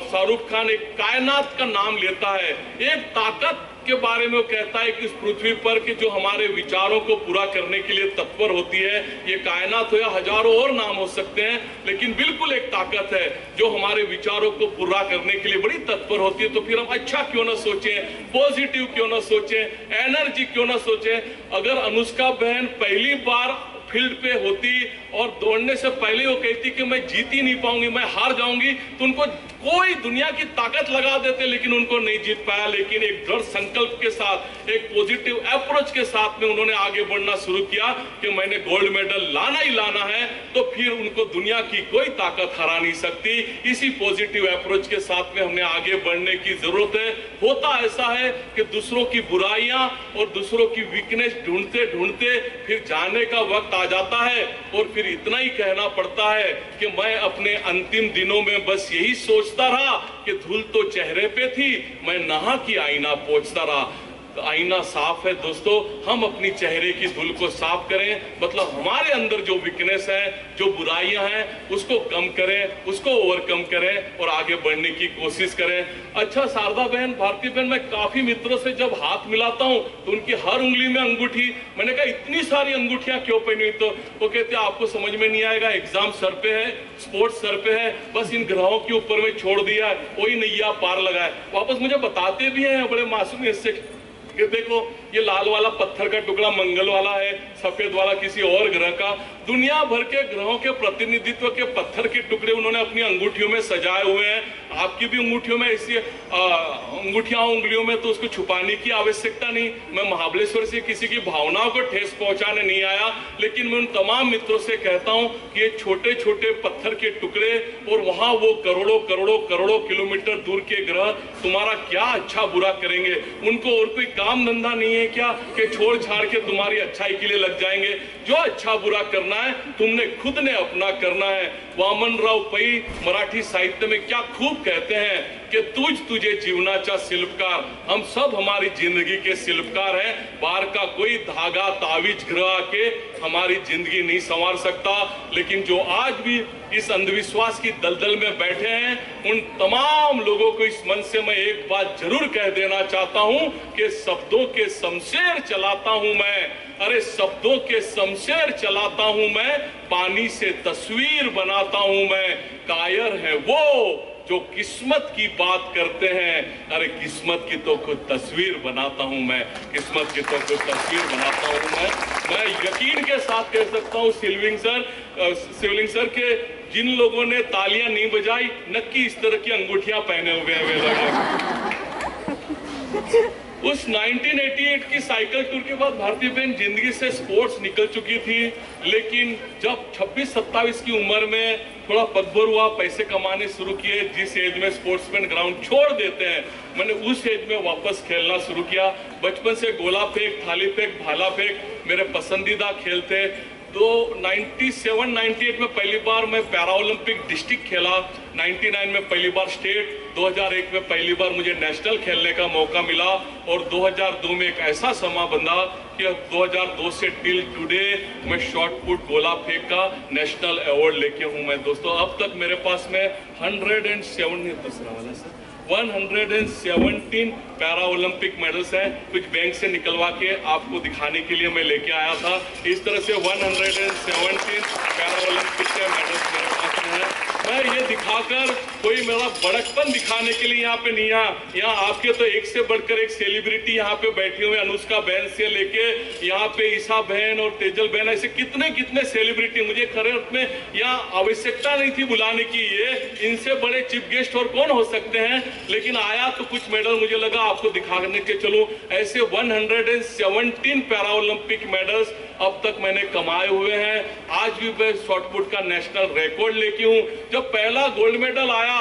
Speaker 4: शाहरुख खान एक कायनात का नाम लेता है, एक ताकत के बारे में वो कहता है कि इस पृथ्वी पर के जो हमारे विचारों को पूरा करने के लिए तत्पर होती है, ये कायनात हो या हजारों और नाम हो सकते हैं, लेकिन बिल्कुल एक ताकत है जो हमारे विचारों को पूरा करने के लिए बड़ी तत्पर होती है। तो फिर हम अच्छा क्यों ना सोचें, पॉजिटिव क्यों ना सोचें, एनर्जी क्यों ना सोचें। अगर अनुष्का बहन पहली बार फील्ड पे होती और दौड़ने से पहले वो कहती कि मैं जीत ही नहीं पाऊंगी, मैं हार जाऊंगी, तो उनको कोई दुनिया की ताकत लगा देते लेकिन उनको नहीं जीत पाया। लेकिन एक दृढ़ संकल्प के साथ, एक पॉजिटिव अप्रोच के साथ में उन्होंने आगे बढ़ना शुरू किया कि मैंने गोल्ड मेडल लाना ही लाना है, तो फिर उनको दुनिया की कोई ताकत हरा नहीं सकती। इसी पॉजिटिव अप्रोच के साथ में हमने आगे बढ़ने की जरूरत है। होता ऐसा है कि दूसरों की बुराइयां और दूसरों की वीकनेस ढूंढते ढूंढते फिर जाने का वक्त आ जाता है और फिर इतना ही कहना पड़ता है कि मैं अपने अंतिम दिनों में बस यही सोचता रहा कि धूल तो चेहरे पे थी, मैं नहा की आईना पोंछता रहा। आईना साफ है दोस्तों, हम अपनी चेहरे की धूल को साफ करें, मतलब हमारे अंदर जो वीकनेस है, जो बुराइयां हैं, उसको कम करें, उसको ओवरकम करें और आगे बढ़ने की कोशिश करें। अच्छा शारदा बहन, भारती बहन, मैं काफी मित्रों से जब हाथ मिलाता हूं तो उनकी हर उंगली में अंगूठी, मैंने कहा इतनी सारी अंगूठियां क्यों पहनी हुई? तो वो कहते आपको समझ में नहीं आएगा, एग्जाम सर पे है, स्पोर्ट्स सर पे है, बस इन ग्रहों के ऊपर में छोड़ दिया, वही नैया पार लगाए। वापस मुझे बताते भी हैं बड़े मासूम से कि देखो ये लाल वाला पत्थर का टुकड़ा मंगल वाला है, सफेद वाला किसी और ग्रह का। दुनिया भर के ग्रहों के प्रतिनिधित्व के पत्थर के टुकड़े उन्होंने अपनी अंगूठियों में सजाए हुए हैं। आपकी भी अंगूठियों में ऐसी अंगूठियां उंगलियों में, तो उसको छुपाने की आवश्यकता नहीं। मैं महाबलेश्वर से किसी की भावनाओं को ठेस पहुंचाने नहीं आया, लेकिन मैं उन तमाम मित्रों से कहता हूं कि ये छोटे छोटे पत्थर के टुकड़े और वहां वो करोड़ों करोड़ों करोड़ों किलोमीटर दूर के ग्रह तुम्हारा क्या अच्छा बुरा करेंगे। उनको और कोई काम धंधा नहीं है क्या कि छोड़ छाड़ के तुम्हारी अच्छाई के लिए लग जाएंगे? जो अच्छा बुरा करना है तुमने खुद ने अपना करना है। वामन राव पै मराठी साहित्य में क्या खूब कहते हैं, कि तुझे जीवनाचा शिल्पकार, हम सब हमारी जिंदगी के शिल्पकार हैं। बाहर का कोई धागा तावीज ग्रह के हमारी जिंदगी नहीं संवार सकता। लेकिन जो आज भी इस अंधविश्वास की दलदल में बैठे हैं, उन तमाम लोगों को इस मन से मैं एक बात जरूर कह देना चाहता हूं कि शब्दों के शमशेर चलाता हूं मैं। अरे शब्दों के शमशेर चलाता हूं मैं, पानी से तस्वीर बनाता हूं मैं। कायर है वो जो किस्मत की बात करते हैं, अरे किस्मत की तो खुद तस्वीर बनाता हूं मैं, किस्मत की तो खुद तस्वीर बनाता हूं मैं यकीन के साथ कह सकता हूं शिवलिंग सर के जिन लोगों ने तालियां नहीं बजाई, नक्की इस तरह की अंगूठियां पहने हुए हैं वे लोग। उस 1988 की साइकिल टूर के बाद भारती बहन जिंदगी से स्पोर्ट्स निकल चुकी थी, लेकिन जब 26-27 की उम्र में थोड़ा पगभर हुआ, पैसे कमाने शुरू किए, जिस एज में स्पोर्ट्समैन ग्राउंड छोड़ देते हैं, मैंने उस एज में वापस खेलना शुरू किया। बचपन से गोला फेंक, थाली फेंक, भाला फेंक मेरे पसंदीदा खेल थे। तो 97-98 में पहली बार मैं पैरा ओलंपिक डिस्ट्रिक्ट खेला, 99 में पहली बार स्टेट, 2001 में पहली बार मुझे नेशनल खेलने का मौका मिला और 2002 में एक ऐसा समा बंधा कि 2002 से टिल टुडे मैं शॉर्ट पुट गोला फेंक का नेशनल अवार्ड लेके हूं मैं। दोस्तों अब तक मेरे पास में 117 पैरा ओलंपिक मेडल्स हैं, कुछ बैंक से निकलवा के आपको दिखाने के लिए मैं लेके आया था। इस तरह से 117 पैरा ओलंपिक के मेडल्स मेरे पास में हैं। मैं ये दिखाकर कोई मेरा बड़कपन दिखाने के लिए यहाँ पे नहीं आया। यहाँ आपके तो एक से बढ़कर एक सेलिब्रिटी यहाँ पे बैठे हुए, अनुष्का बहन से लेके यहाँ पे ईशा बहन और तेजल बहन, ऐसे कितने कितने सेलिब्रिटी, मुझे खरे अर्थ में यहाँ आवश्यकता नहीं थी बुलाने की, ये इनसे बड़े चीफ गेस्ट और कौन हो सकते हैं। लेकिन आया तो कुछ मेडल मुझे लगा आपको दिखाने के चलूं। ऐसे 117 पैरा ओलंपिक मेडल्स अब तक मैंने कमाए हुए हैं। आज भी मैं शॉटपुट का नेशनल रिकॉर्ड लेके हूं। जब पहला गोल्ड मेडल आया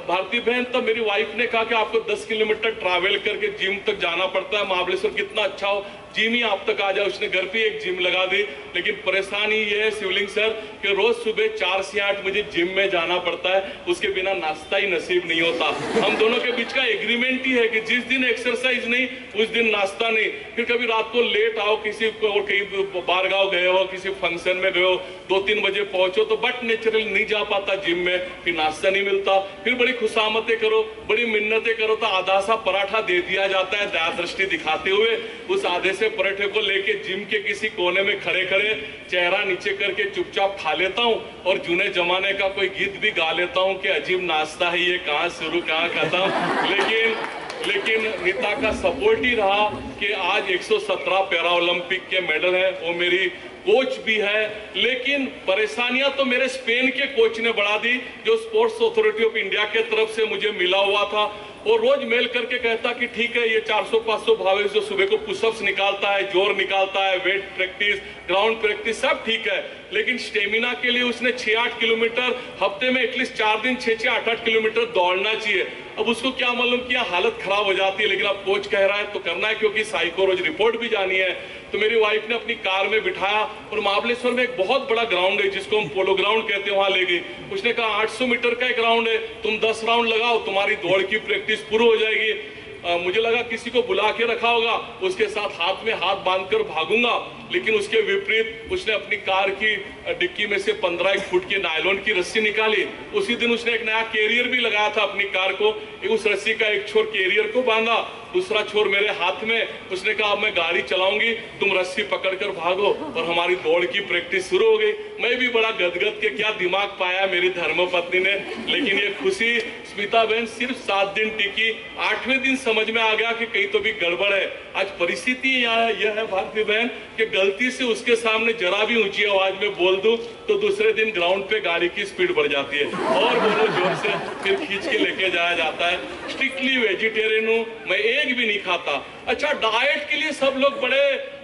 Speaker 4: भारती बहन, तो मेरी वाइफ ने कहा कि आपको 10 किलोमीटर ट्रैवल करके जिम तक जाना पड़ता है, महाबलेश्वर कितना अच्छा हो, जिम ही आप तक आ जाए। उसने घर पे एक जिम लगा दी। लेकिन परेशानी ये है शिवलिंग सर कि रोज सुबह 4 से 8 मुझे जिम में जाना पड़ता है, उसके बिना नाश्ता ही नसीब नहीं होता। हम दोनों के बीच का एग्रीमेंट ही है कि जिस दिन एक्सरसाइज नहीं उस दिन नाश्ता नहीं। फिर कभी रात को लेट आओ, किसी और कहीं बारगांव गए हो, किसी फंक्शन में गए हो, 2-3 बजे पहुंचो तो बट नेचुरल नहीं जा पाता जिम में, फिर नाश्ता नहीं मिलता। फिर बड़ी खुशामतें करो, बड़ी मिन्नतें करो तो आधा सा पराठा दे दिया जाता है दया दृष्टि दिखाते हुए। उस आधे से पराठे को लेके जिम के किसी कोने में खड़े खड़े चेहरा नीचे करके चुपचाप खा लेता हूं और जूने जमाने का कोई गीत भी गा लेता हूं कि अजीब नाश्ता है ये, कहां शुरू कहां खत्म। लेकिन नीता का सपोर्ट ही रहा कि आज 117 पैरा ओलंपिक के मेडल हैं। वो मेरी कोच भी है, लेकिन परेशानियां तो मेरे स्पेन के कोच ने बढ़ा दी, जो स्पोर्ट्स अथॉरिटी ऑफ इंडिया के तरफ से मुझे मिला हुआ था। और रोज मेल करके कहता कि ठीक है, ये 400-500 भावे जो सुबह को पुशअप्स निकालता है, जोर निकालता है, वेट प्रैक्टिस, ग्राउंड प्रैक्टिस सब ठीक है, लेकिन स्टेमिना के लिए उसने 6-8 किलोमीटर हफ्ते में एटलीस्ट 4 दिन 6-6, 8-8 किलोमीटर दौड़ना चाहिए। अब उसको क्या मालूम कि हालत खराब हो जाती है, लेकिन अब कोच कह रहा है तो करना है, क्योंकि साइको रोज रिपोर्ट भी जानी है। तो मेरी वाइफ ने अपनी कार में बिठाया और महाबलेश्वर में एक बहुत बड़ा ग्राउंड है जिसको हम पोलो ग्राउंड कहते हैं, वहां ले गई। उसने कहा 800 मीटर का एक ग्राउंड है, तुम 10 राउंड लगाओ, तुम्हारी दौड़ की प्रैक्टिस पूरी हो जाएगी। मुझे लगा किसी को बुला के रखा होगा, उसके साथ हाथ में हाथ बांधकर भागूंगा, लेकिन उसके विपरीत उसने अपनी कार की डिक्की में से 15 फुट की नायलॉन की रस्सी निकाली। उसी दिन उसने एक नया कैरियर भी लगाया था अपनी कार को। उस रस्सी का एक छोर कैरियर को बांधा, दूसरा छोर मेरे हाथ में। उसने कहा अब मैं गाड़ी चलाऊंगी, तुम रस्सी पकड़कर भागो, और हमारी दौड़ की प्रैक्टिस शुरू हो गई। मैं भी बड़ा गदगद के क्या दिमाग पाया मेरी धर्मपत्नी ने, लेकिन ये खुशी स्मिता बहन सिर्फ 7 दिन टिकी। 8वें दिन समझ में आ गया कि कहीं तो भी गड़बड़ है। आज परिस्थिति यह है भारती बहन कि गलती से उसके सामने जरा भी ऊंची आवाज में बोल दूं तो दूसरे दिन ग्राउंड पे गाड़ी की स्पीड बढ़ जाती है और बोलो जोर से, फिर खींच के लेके जाया जाता है। स्ट्रिक्टली वेजिटेरियन हूं, मैं एक भी नहीं खाता। अच्छा, डाइट के लिए सब लोग बड़े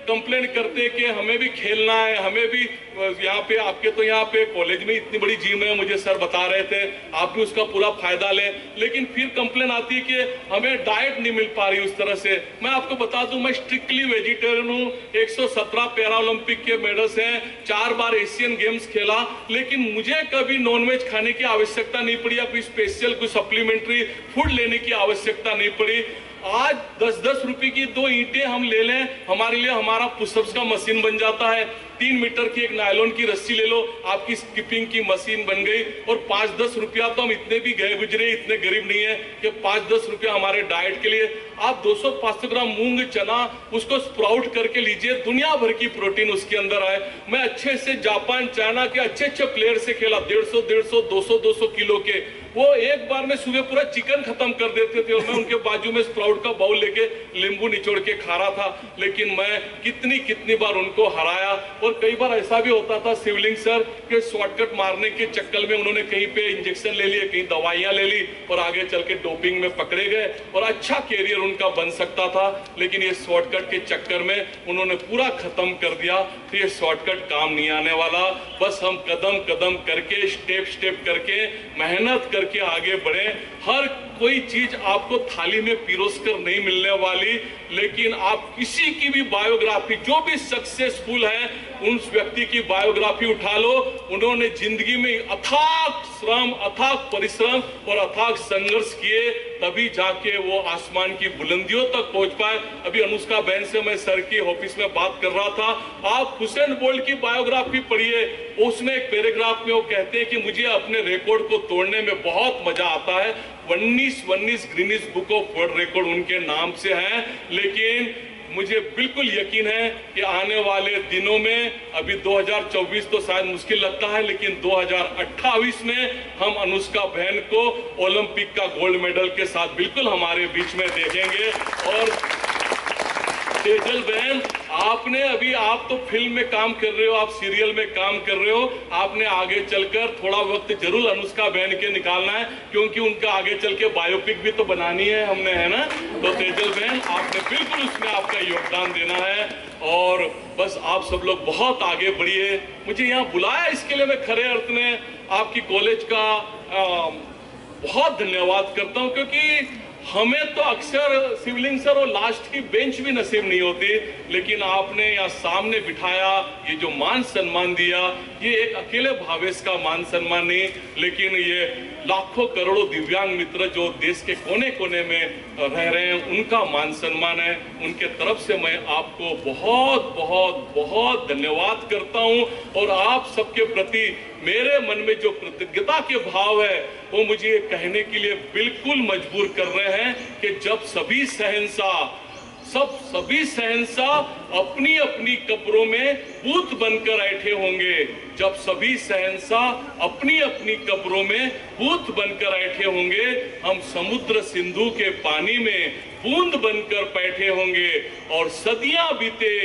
Speaker 4: कंप्लेन करते कि हमें भी खेलना है, हमें भी यहाँ पे आपके तो यहाँ पे कॉलेज में इतनी बड़ी जिम है, मुझे सर बता रहे थे, आप भी उसका पूरा फायदा लें, लेकिन फिर कंप्लेन आती है कि हमें डाइट नहीं मिल पा रही उस तरह से। मैं आपको बता दूं, मैं स्ट्रिक्टली वेजिटेरियन हूँ, 117 पैरा ओलंपिक के मेडल्स हैं, 4 बार एशियन गेम्स खेला, लेकिन मुझे कभी नॉनवेज खाने की आवश्यकता नहीं पड़ी या कोई स्पेशल कोई सप्लीमेंट्री फूड लेने की आवश्यकता नहीं पड़ी। आज 10-10 रुपए की 2 ईंटें हम ले लें, हमारे लिए हमारा पुशअप्स का मशीन बन जाता है। 3 मीटर की एक नायलॉन की रस्सी ले लो, आपकी स्किपिंग की मशीन बन गई। और 5-10 रुपया तो हम इतने भी गए गुजरे, इतने गरीब नहीं है कि 5-10 रुपया हमारे डाइट के लिए। आप 200-500 ग्राम मूंग चना उसको स्प्राउट करके लीजिए, दुनिया भर की प्रोटीन उसके अंदर आए। मैं अच्छे से जापान चाइना के अच्छे अच्छे प्लेयर से खेला, 150-150 200-200 किलो के, वो एक बार में सुबह पूरा चिकन खत्म कर देते थे और मैं उनके बाजू में स्प्राउट का बाउल लेके नींबू निचोड़ के खा रहा था। लेकिन मैं कितनी बार उनको हराया। और कई बार ऐसा भी होता था शिवलिंग सर के शॉर्टकट मारने के चक्कर में उन्होंने कहीं पे इंजेक्शन ले लिए, कहीं दवाइयां ले ली और आगे चल के डोपिंग में पकड़े गए और अच्छा कैरियर उनका बन सकता था, लेकिन ये शॉर्टकट के चक्कर में उन्होंने पूरा खत्म कर दिया। तो ये शॉर्टकट काम नहीं आने वाला। बस हम कदम कदम करके, स्टेप करके, मेहनत करके आगे बढ़े। हर कोई चीज आपको थाली में पिरोस कर नहीं मिलने वाली, लेकिन आप किसी की भी बायोग्राफी, जो भी सक्सेसफुल है, उन व्यक्ति की बायोग्राफी उठा लो। उन्होंने जिंदगी में अथाक श्रम, अथाक परिश्रम और अथाक संघर्ष किए, तभी जाके वो आसमान की बुलंदियों तक पहुंच पाए। अभी अनुष्का बहन से मैं सर की ऑफिस में बात कर रहा था, आप हुसैन बोल्ट की बायोग्राफी पढ़िए, उसमें एक पैराग्राफ में वो कहते हैं कि मुझे अपने रिकॉर्ड को तोड़ने में बहुत मजा आता है। 19 Guinness book of world record उनके नाम से है। लेकिन मुझे बिल्कुल यकीन है कि आने वाले दिनों में, अभी 2024 तो शायद मुश्किल लगता है, लेकिन 2028 में हम अनुष्का बहन को ओलंपिक का गोल्ड मेडल के साथ बिल्कुल हमारे बीच में देखेंगे। और तेजल बहन, आपने अभी, आप तो फिल्म में काम कर रहे हो, आप सीरियल में काम कर रहे हो, आपने आगे चलकर थोड़ा वक्त जरूर अनुष्का बहन के निकालना है, क्योंकि उनका आगे चल के बायोपिक भी तो बनानी है हमने, है ना। तो तेजल बहन, आपने बिल्कुल उसमें आपका योगदान देना है। और बस आप सब लोग बहुत आगे बढ़िए। मुझे यहाँ बुलाया इसके लिए मैं खरे अर्थ में आपकी कॉलेज का बहुत धन्यवाद करता हूँ, क्योंकि हमें तो अक्सर शिवलिंग सर और लास्ट की बेंच भी नसीब नहीं होती, लेकिन आपने यहाँ सामने बिठाया, ये जो मान सम्मान दिया, ये एक अकेले भावेश का मान सम्मान नहीं, लेकिन ये लाखों करोड़ों दिव्यांग मित्र जो देश के कोने कोने में रह रहे हैं, उनका मान सम्मान है। उनके तरफ से मैं आपको बहुत बहुत बहुत धन्यवाद करता हूँ। और आप सबके प्रति मेरे मन में जो कृतज्ञता के भाव है, वो मुझे ये कहने के लिए बिल्कुल मजबूर कर रहे हैं कि जब सभी शहंशाह अपनी अपनी कब्रों में भूत बनकर बैठे होंगे, जब सभी शहंशाह अपनी अपनी कब्रों में भूत बनकर बैठे होंगे, हम समुद्र सिंधु के पानी में बूंद बनकर बैठे होंगे। और सदियां बीते,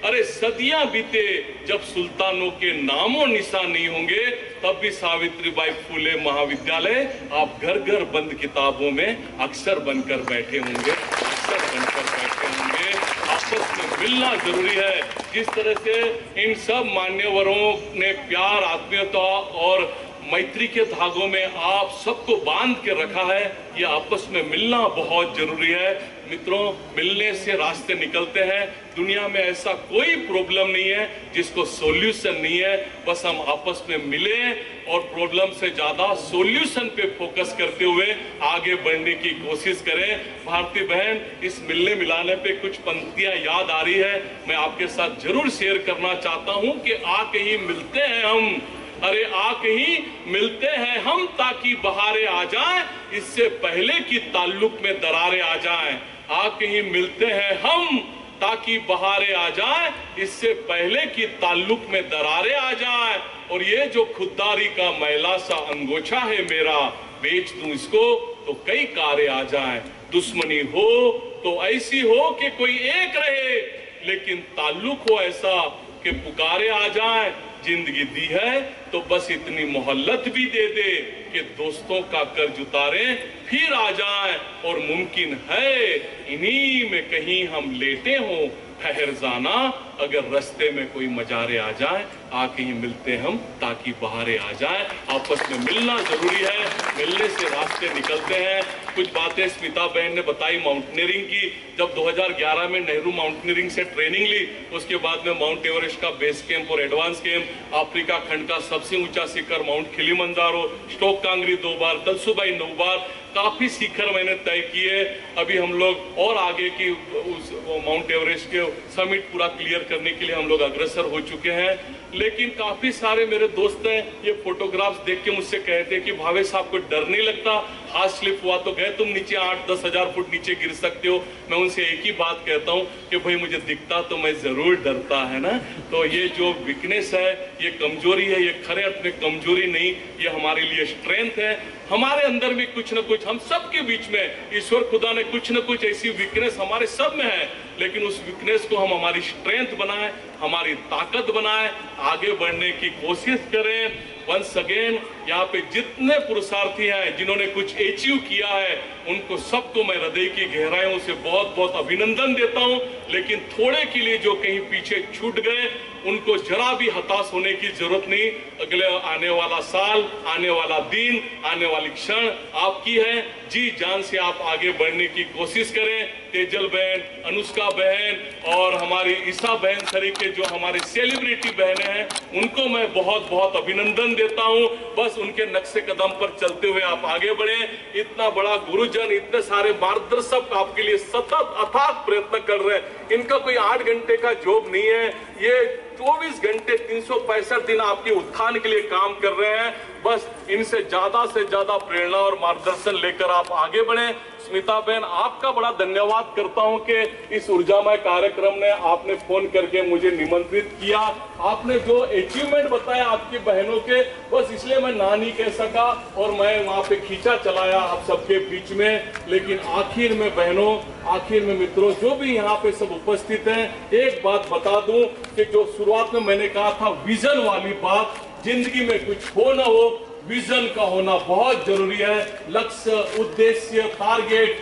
Speaker 4: अरे सदियां बीते, जब सुल्तानों के नामों निशान नहीं होंगे, तब भी सावित्रीबाई फुले महाविद्यालय आप घर घर बंद किताबों में अक्षर बनकर बैठे होंगे, अक्षर बनकर बैठे होंगे। आपस में मिलना जरूरी है। जिस तरह से इन सब मान्यवरों ने प्यार, आत्मीयता और मैत्री के धागों में आप सबको बांध के रखा है, ये आपस में मिलना बहुत जरूरी है। मित्रों, मिलने से रास्ते निकलते हैं। दुनिया में ऐसा कोई प्रॉब्लम नहीं है जिसको सॉल्यूशन नहीं है। बस हम आपस में मिलें और प्रॉब्लम से ज्यादा सॉल्यूशन पे फोकस करते हुए आगे बढ़ने की कोशिश करें। भारती बहन, इस मिलने मिलाने पे कुछ पंक्तियां याद आ रही है, मैं आपके साथ जरूर शेयर करना चाहता हूं कि आके ही मिलते हैं हम, अरे आके ही मिलते हैं हम, ताकि बहारें आ जाएं, इससे पहले कि ताल्लुक में दरारें आ जाएं। आके ही मिलते हैं हम, ताकि बहारें आ जाएं, इससे पहले कि ताल्लुक में दरारें आ जाएं। और ये जो खुददारी का मैला सा अंगोछा है मेरा, बेच दूं इसको तो कई कारे आ जाएं। दुश्मनी हो तो ऐसी हो कि कोई एक रहे, लेकिन ताल्लुक हो ऐसा कि पुकारे आ जाएं। जिंदगी दी है तो बस इतनी मोहल्लत भी दे दे कि दोस्तों का कर्ज उतारें फिर आ जाएं। और मुमकिन है इन्हीं में कहीं हम लेटे हों, ठहर जाना, अगर रास्ते में कोई मजारे आ जाए, आके ही मिलते हम ताकि बहारे आ जाए। आपस में मिलना जरूरी है, मिलने से रास्ते निकलते हैं। कुछ बातें स्मिता बहन ने बताई माउंटेनियरिंग की। जब 2011 में नेहरू माउंटेनियरिंग से ट्रेनिंग ली, उसके बाद में माउंट एवरेस्ट का बेस कैंप और एडवांस कैंप, अफ्रीका खंड का सबसे ऊंचा शिखर माउंट किलिमंजारो, स्टोक कांगरी 2 बार, दलसुबाई 9 बार, काफी शिखर मैंने तय किए। अभी हम लोग और आगे की उस माउंट एवरेस्ट के समिट पूरा क्लियर करने के लिए हम लोग अग्रसर हो चुके हैं। लेकिन काफी सारे मेरे दोस्त हैं, ये फोटोग्राफ्स देख के मुझसे कहते हैं कि भावेश आपको डर नहीं लगता, हाथ स्लिप हुआ तो गए तुम नीचे, 8-10 हजार फुट नीचे गिर सकते हो। मैं उनसे एक ही बात कहता हूँ कि भाई मुझे दिखता तो मैं जरूर डरता, है ना। तो ये जो वीकनेस है, ये कमजोरी है, ये खरे अर्थ में कमजोरी नहीं, ये हमारे लिए स्ट्रेंथ है। हमारे अंदर भी कुछ न कुछ, हम सबके बीच में ईश्वर खुदा ने कुछ न कुछ ऐसी वीकनेस हमारे सब में है, लेकिन उस वीकनेस को हम हमारी स्ट्रेंथ बनाएं, हमारी ताकत बनाएं, आगे बढ़ने की कोशिश करें। वंस अगेन, यहाँ पे जितने पुरुषार्थी हैं जिन्होंने कुछ अचीव किया है, उनको सबको मैं हृदय की गहराइयों से बहुत बहुत अभिनंदन देता हूँ। लेकिन थोड़े के लिए जो कहीं पीछे छूट गए, उनको जरा भी हताश होने की जरूरत नहीं। अगले आने वाला साल, आने वाला दिन, आने वाली क्षण आपकी है। जी जान से आप आगे बढ़ने की कोशिश करें। तेजल बहन, अनुष्का बहन और हमारी ईशा बहन तरीके जो हमारे सेलिब्रिटी बहनें हैं, उनको मैं बहुत बहुत अभिनंदन देता हूं। बस उनके नक्शे कदम पर चलते हुए आप आगे बढ़े। इतना बड़ा गुरुजन, इतने सारे मार्गदर्शक आपके लिए सतत अथाक प्रयत्न कर रहे हैं। इनका कोई 8 घंटे का जॉब नहीं है, ये 24 घंटे 365 दिन आपके उत्थान के लिए काम कर रहे हैं। बस इनसे ज्यादा प्रेरणा और मार्गदर्शन लेकर आप आगे बढ़े। स्मिता बहन, आपका बड़ा धन्यवाद करता हूं कि इस ऊर्जामय कार्यक्रम में आपने फोन करके मुझे निमंत्रित किया। आपने जो अचीवमेंट बताया आपकी बहनों के, बस इसलिए मैं ना नहीं कह सका और मैं वहां पे खींचा चलाया आप सबके बीच में। लेकिन आखिर में बहनों, आखिर में मित्रों, जो भी यहाँ पे सब उपस्थित हैं, एक बात बता दूं कि जो शुरुआत में मैंने कहा था विजन वाली बात, जिंदगी में कुछ हो ना हो, विजन का होना बहुत जरूरी है। लक्ष्य, उद्देश्य, टारगेट,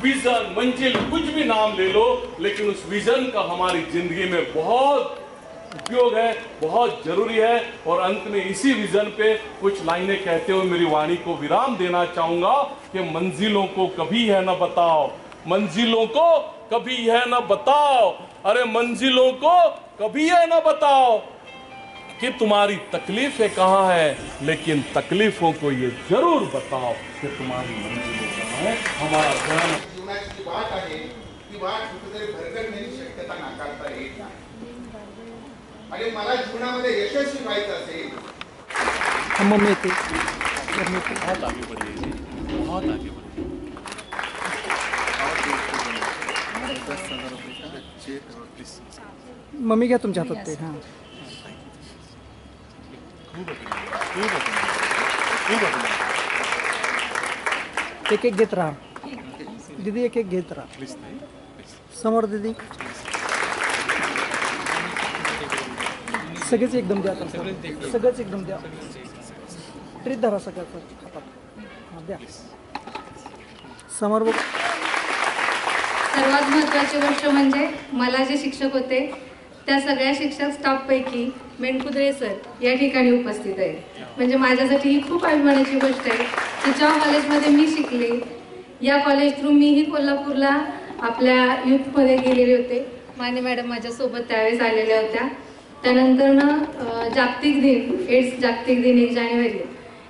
Speaker 4: विजन, मंजिल, कुछ भी नाम ले लो, लेकिन उस विजन का हमारी जिंदगी में बहुत उपयोग है, बहुत जरूरी है। और अंत में इसी विजन पे कुछ लाइनें कहते हुए मेरी वाणी को विराम देना चाहूंगा कि मंजिलों को कभी है न बताओ, मंजिलों को कभी है न बताओ, अरे मंजिलों को कभी है न बताओ कि तुम्हारी तकलीफें कहाँ है, लेकिन तकलीफों को ये जरूर बताओ कि तुम्हारी मंजिलें कहाँ है। हमारा
Speaker 5: जीवनाची जी वाट आहे, ती वाट कुठेतरी भरकटण्याची शक्यता नाकारता येत नाही। आणि मला जीवनामध्ये यशस्वी व्हायचं असेल,
Speaker 6: मम्मी थे
Speaker 4: बहुत आगे बढ़िए, बहुत आगे बढ़िए।
Speaker 6: मम्मी घ्या तुमच्या हातात ते। हां, एक एक घेत राहा दीदी, एक एक घेत राहा समोर दीदी, सगळेच एकदम द्या, सगळंच एकदम द्या, ट्रीत धरा सगळ्याचं हातात। हां द्या समोर बघ।
Speaker 7: सर्वात महत्त्वाची गोष्ट म्हणजे मला जे शिक्षक होते त्या सगळ्या शिक्षक स्टाफपैकी मेणकुद्रे सर या ठिकाणी उपस्थित आहेत। म्हणजे माझ्यासाठी ही खूप अभिमानाची गोष्ट आहे की ज्या कॉलेजमध्ये मी शिकले, या कॉलेज थ्रू मीही कोल्हापूरला आपल्या युथमध्ये गेलेले होते। माने मॅडम माझ्यासोबत त्यावेळेस आलेल्या होत्या। त्यानंतर जागतिक दिन, एड्स जागतिक दिन 1 जानेवारी,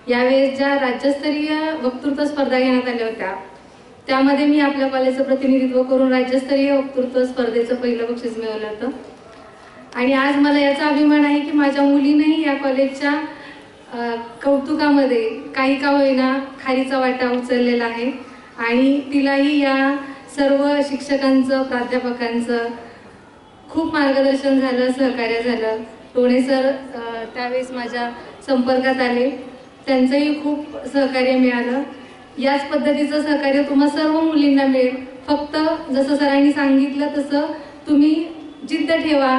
Speaker 7: यावेळेस ज्या राज्यस्तरीय वक्तृत्व स्पर्धा घेण्यात आल्या होत्या, त्यामध्ये मी आपल्या कॉलेजचं प्रतिनिधित्व करून राज्यस्तरीय वक्तृत्व स्पर्धेचं पहिलं बक्षीस मिळवलं होतं। आणि आज मला याचा अभिमान आहे की माझ्या मुलीनेही या कॉलेजच्या कौतुकामध्ये काही का होईना खारीचा वाटा उचललेला आहे आणि तिलाही या सर्व शिक्षकांचं, प्राध्यापकांचं खूप मार्गदर्शन झालं, सहकार्य झालं। टोणे सर त्यावेळेस माझ्या संपर्कात आले, त्यांचंही खूप सहकार्य मिळालं। याच पद्धतीचं सहकार्य तुम्हा सर्व मुलींना मिळेल। फक्त जसं सरांनी सांगितलं तसं तुम्ही जिद्द ठेवा,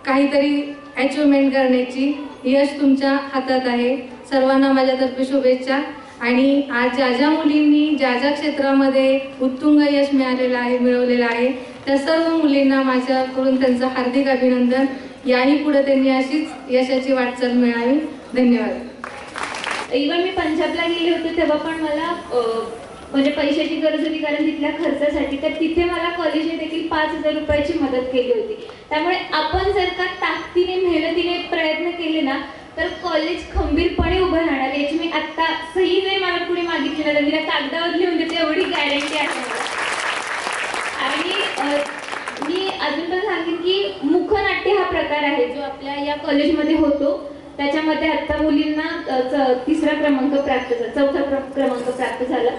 Speaker 7: काहीतरी अचिव्हमेंट करण्याची, यश तुमच्या हातात आहे। सर्वांना माझ्यातर्फे शुभेच्छा। आणि आज ज्या ज्या मुलींनी ज्या ज्या क्षेत्रामध्ये उत्तुंग यश मिळवलेलं आहे त्या सर्व मुलींना माझ्याकडून त्यांचं हार्दिक अभिनंदन. याही पुढे त्यांनी अशीच यशाची वाटचाल मिळावी. धन्यवाद.
Speaker 8: इव्हन मी पंजाबला गेले होते तेव्हा पण मला म्हणजे पैशाची गरज होती, कारण तिथल्या खर्चासाठी. तर तिथे मला कॉलेजने देखील 5,000 रुपयाची मदत केली होती. त्यामुळे आपण जर का ताकदीने मेहनतीने प्रयत्न केले ना तर कॉलेज खंबीरपणे उभं राहणार. याची मी आत्ता सही जरी मला कुणी मागितली ना तर मी त्या कागदावर लिहून देते, एवढी गॅरंटी आहे मला. आणि मी अजून पण सांगेन की मुखनाट्य हा प्रकार आहे जो आपल्या या कॉलेजमध्ये होतो. त्याच्यामध्ये आता मुलींना 3रा क्रमांक प्राप्त झाला, 4था क्रमांक प्राप्त झाला.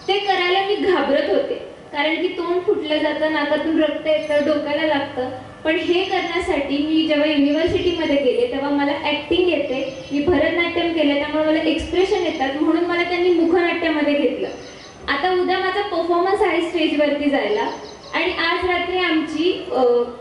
Speaker 8: ते करायला मी घाबरत होते, कारण की तोंड फुटलं जातं, नाकातून रक्त येतं, डोक्याला लागतं. पण हे करण्यासाठी मी जेव्हा युनिव्हर्सिटीमध्ये गेले तेव्हा मला ॲक्टिंग येते, मी भरतनाट्यम केलं, त्यामुळे मला एक्सप्रेशन येतात, म्हणून मला त्यांनी मुखनाट्यामध्ये घेतलं. आता उद्या माझा परफॉर्मन्स आहे स्टेजवरती जायला. आणि आज रात्री आमची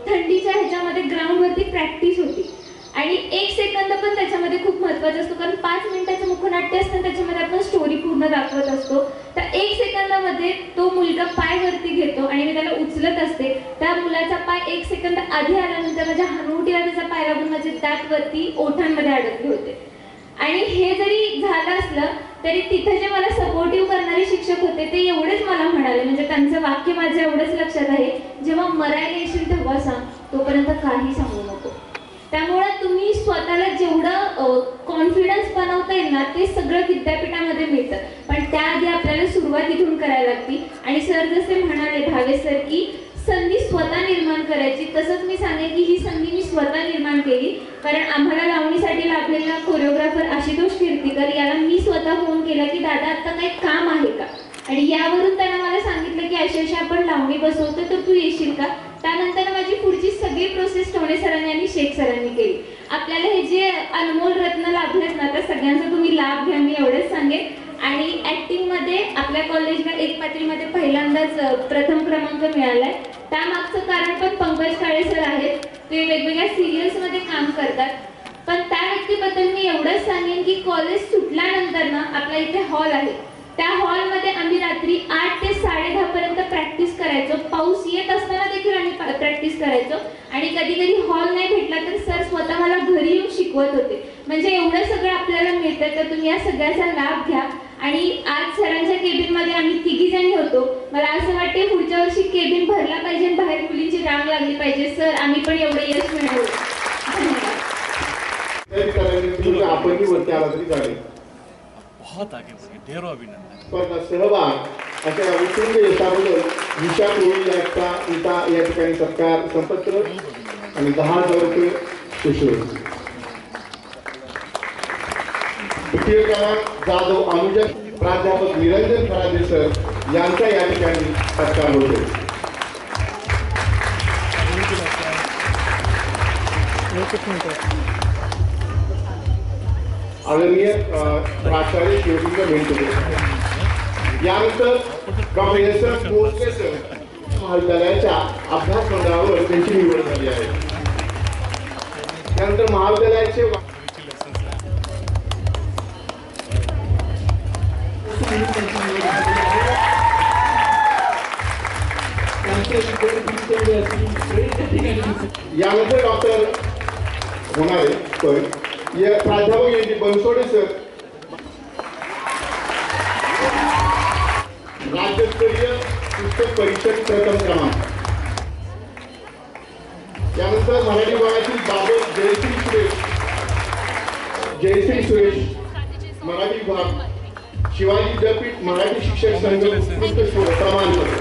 Speaker 8: थंडीच्या ह्याच्यामध्ये ग्राउंडवरती प्रॅक्टिस होती. आणि 1 सेकंद पण त्याच्यामध्ये खूप महत्त्वाचा असतो, कारण 5 मिनिटाचं मुखनाट्य असतं, त्याच्यामध्ये आपण स्टोरी पूर्ण दाखवत असतो. तर 1 सेकंदामध्ये तो मुलगा पाय वरती घेतो आणि मी त्याला उचलत असते. त्या मुलाचा पाय 1 सेकंद आधी आल्यानंतर माझ्या हनुवटीला त्याचा पाय लागून माझे दात वरती ओठांमध्ये अडकले होते. आणि हे जरी झालं असलं तरी तिथे जे मला सपोर्टिव्ह करणारे शिक्षक होते ते एवढेच मला म्हणाले, म्हणजे त्यांचं वाक्य माझ्या एवढंच लक्षात आहे, जेव्हा मरायला येशील तेव्हा सांग, तोपर्यंत काही सांगू नको. त्यामुळे तुम्ही स्वतःला जेवढं कॉन्फिडन्स बनवता येईल ना ते सगळं विद्यापीठामध्ये मिळतं. पण त्याआधी आपल्याला सुरुवात इथून करायला लागते. आणि सर जसे म्हणाले भावे सर की संधी स्वतः निर्माण करायची, तसंच मी सांगेन की ही संधी मी स्वतः निर्माण केली. कारण आम्हाला लावणीसाठी लाभलेला कोरिओग्राफर आशुतोष कीर्तीकर याला मी स्वतः फोन केला की दादा आता काही काम आहे का. आणि यावरून त्यानं मला सांगितलं की अशी आपण लावणी बसवतो तर तू येशील का. त्यानंतर माझी पुढची सगळी प्रोसेस टोणे सरांनी आणि शेख सरांनी केली. आपल्याला हे जे अनमोल रत्न लाभलेत ना त्या सगळ्यांचा तुम्ही लाभ घ्या, मी एवढंच सांगेन. आणि ॲक्टिंगमध्ये आपल्या कॉलेजला एकपात्रीमध्ये पहिल्यांदाच प्रथम क्रमांक मिळालाय. त्यामागचं कारण पण पंकज काळे सर आहेत, ते वेगवेगळ्या सिरियल्समध्ये काम करतात. पण त्या व्यक्तीबद्दल मी एवढंच सांगेन की कॉलेज सुटल्यानंतर ना आपल्या इथे हॉल आहे, त्या हॉलमध्ये आम्ही रात्री 8 ते 10:30 पर्यंत प्रॅक्टिस करायचो. पाऊस येत असताना देखील आम्ही प्रॅक्टिस करायचो. आणि कधी कधी हॉल नाही भेटला तर सर स्वतः मला घरी येऊन शिकवत होते. म्हणजे एवढं सगळं आपल्याला मिळतं, तर तुम्ही या सगळ्याचा लाभ घ्या. आणि आज सरांच्या केबिनमध्ये आम्ही 3घी जणी होतो. मला असं वाटते पुढच्या वर्षी केबिन भरला पाहिजे, बाहेर मुलींची रांग लागली पाहिजे. सर आम्ही पण एवढं यश मिळवू. धन्यवाद.
Speaker 2: आपणही वरती आला तरी चालेल.
Speaker 9: बहुत आगे बढ़े, ढेरों अभिनंदन.
Speaker 2: स्पर्धा सहभाग अशा उत्तुंग यशाबद्दल निशा कोळी या ठिकाणी सत्कार संपत्र आणि 10,000 रुपये सुश्रुत. तृतीय क्रमांक जाधव अनुजा प्राध्यापक निरंजन फरादे सर यांचा या ठिकाणी सत्कार होतो. आदरणीय प्राचार्य शिवलिंग मेंढकुदे. यानंतर डॉक्टर एस भोसले सर महाविद्यालयाच्या अभ्यास मंडळावर त्यांची निवड झाली आहे. त्यानंतर महाविद्यालयाचे यानंतर डॉक्टर होणारे प्राध्यापक यांची बनसोडे सर राज्यस्तरीय पुस्तक परीक्षक प्रथम क्रमांक. यानंतर मराठी विभागातील बाबत जयश्री सुरेश मराठी विभाग शिवाजी विद्यापीठ मराठी शिक्षक संघ उत्कृष्ट प्रमाणपत्र.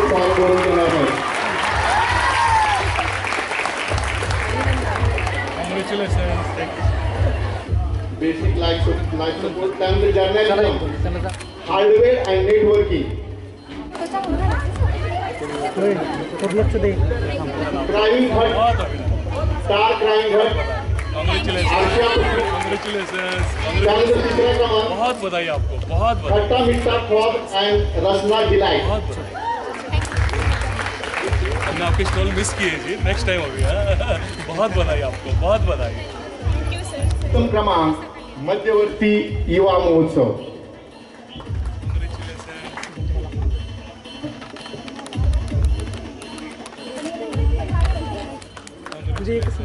Speaker 2: फॉर्म भरून देणार नाही. Basic life support. त्यानंतर journalism hardware and networking. Crime घट स्टार क्राईम घट. त्यानंतर तिसरा क्रमांक
Speaker 9: बहुत बधाई आपको, बहुत बधाई.
Speaker 2: खट्टा मीठा ख्वाब अँड रसना डिलाइट.
Speaker 9: हमने आपके स्टॉल मिस किए जी, नेक्स्ट टाइम होगी। हाँ? बहुत बधाई आपको, बहुत बधाई।
Speaker 1: Thank you sir.
Speaker 2: उत्तम क्रमांक मध्यवर्ती युवा महोत्सव.
Speaker 6: म्हणजे एकच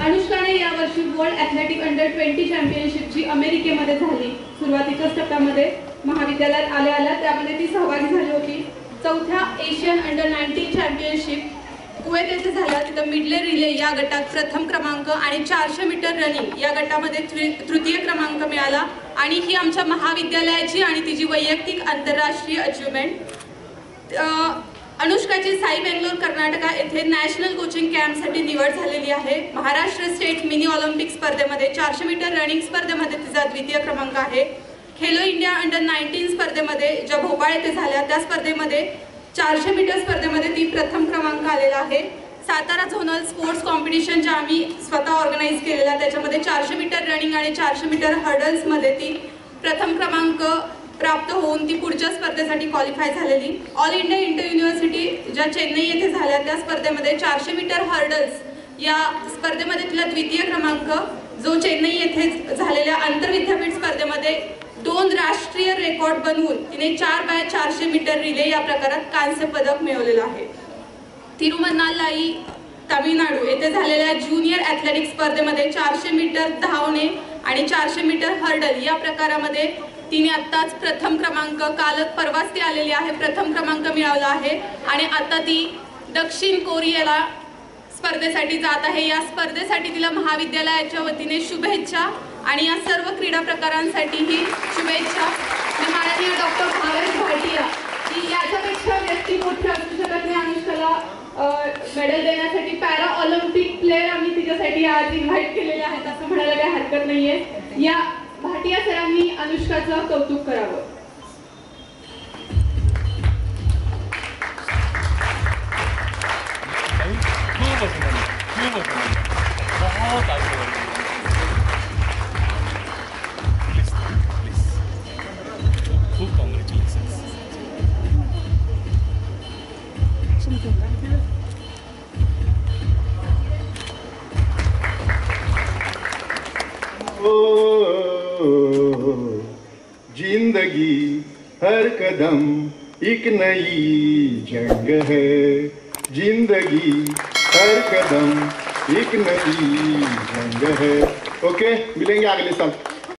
Speaker 3: अनुष्काने यावर्षी वर्ल्ड ॲथलेटिक अंडर 20 चॅम्पियनशिपची अमेरिकेमध्ये झाली. सुरुवातीच्याच टप्प्यामध्ये महाविद्यालयात आल्या आल्या त्यामध्ये ती सहभागी झाली होती. चौथ्या एशियन अंडर 19 चॅम्पियनशिप कुवेत येथे झाल्या. तिथं मिडले रिले या गटात प्रथम क्रमांक आणि 400 मीटर रनिंग या गटामध्ये तृतीय क्रमांक मिळाला. आणि ही आमच्या महाविद्यालयाची आणि तिची वैयक्तिक आंतरराष्ट्रीय अचिव्हमेंट. अनुष्काची साई बेंगलोर कर्नाटका येथे नॅशनल कोचिंग कॅम्पसाठी निवड झालेली आहे. महाराष्ट्र स्टेट मिनी ऑलिम्पिक स्पर्धेमध्ये 400 मीटर रनिंग स्पर्धेमध्ये तिचा द्वितीय क्रमांक आहे. खेलो इंडिया अंडर 19 स्पर्धेमध्ये ज्या भोपाळ येथे झाल्या त्या स्पर्धेमध्ये 400 मीटर स्पर्धेमध्ये ती प्रथम क्रमांक आलेला आहे. सातारा झोनल स्पोर्ट्स कॉम्पिटिशन ज्या आम्ही स्वतः ऑर्गनाईज केलेल्या त्याच्यामध्ये 400 मीटर रनिंग आणि 400 मीटर हर्डल्समध्ये ती प्रथम क्रमांक प्राप्त होऊन ती पुढच्या स्पर्धेसाठी क्वालिफाय झालेली. ऑल इंडिया इंटर युनिव्हर्सिटी ज्या चेन्नई येथे झाल्या त्या स्पर्धेमध्ये 400 मीटर हर्डल्स या स्पर्धेमध्ये तिला द्वितीय क्रमांक, जो चेन्नई येथे झालेल्या आंतरविद्यापीठ स्पर्धेमध्ये 2 राष्ट्रीय रेकॉर्ड बनवून तिने 4x400 मीटर रिले या प्रकारात कांस्य पदक मिळवलेलं आहे. तिरुमन्नालाई तामिळनाडू येथे झालेल्या ज्युनियर ॲथलेटिक्स स्पर्धेमध्ये 400 मीटर धावणे आणि 400 मीटर हर्डल या प्रकारामध्ये तिने आत्ताच प्रथम क्रमांक, काल परवाच ती आलेली आहे, प्रथम क्रमांक मिळवला आहे. आणि आता ती दक्षिण कोरियाला स्पर्धेसाठी जात आहे. या स्पर्धेसाठी तिला महाविद्यालयाच्या वतीने शुभेच्छा आणि या सर्व क्रीडा प्रकारांसाठीही शुभेच्छा. माननीय डॉक्टर भारत भाटिया की याच्यापेक्षा व्यक्ती मोठी असू शकत नाही अनुष्काला मेडल देण्यासाठी. पॅरा ऑलिम्पिक प्लेअर आम्ही तिच्यासाठी आज इन्व्हाइट केलेले आहेत असं म्हणायला काही हरकत नाहीये. या भाटिया सरांनी अनुष्काचं कौतुक करावं.
Speaker 9: बहुत आगे बढ़ गई। खूब कॉन्ग्रेचुलेशंस।
Speaker 2: जिंदगी हर कदम एक नई जंग है, जिंदगी हर कदम एक नई जंग है. ओके, मिलेंगे अगले साल.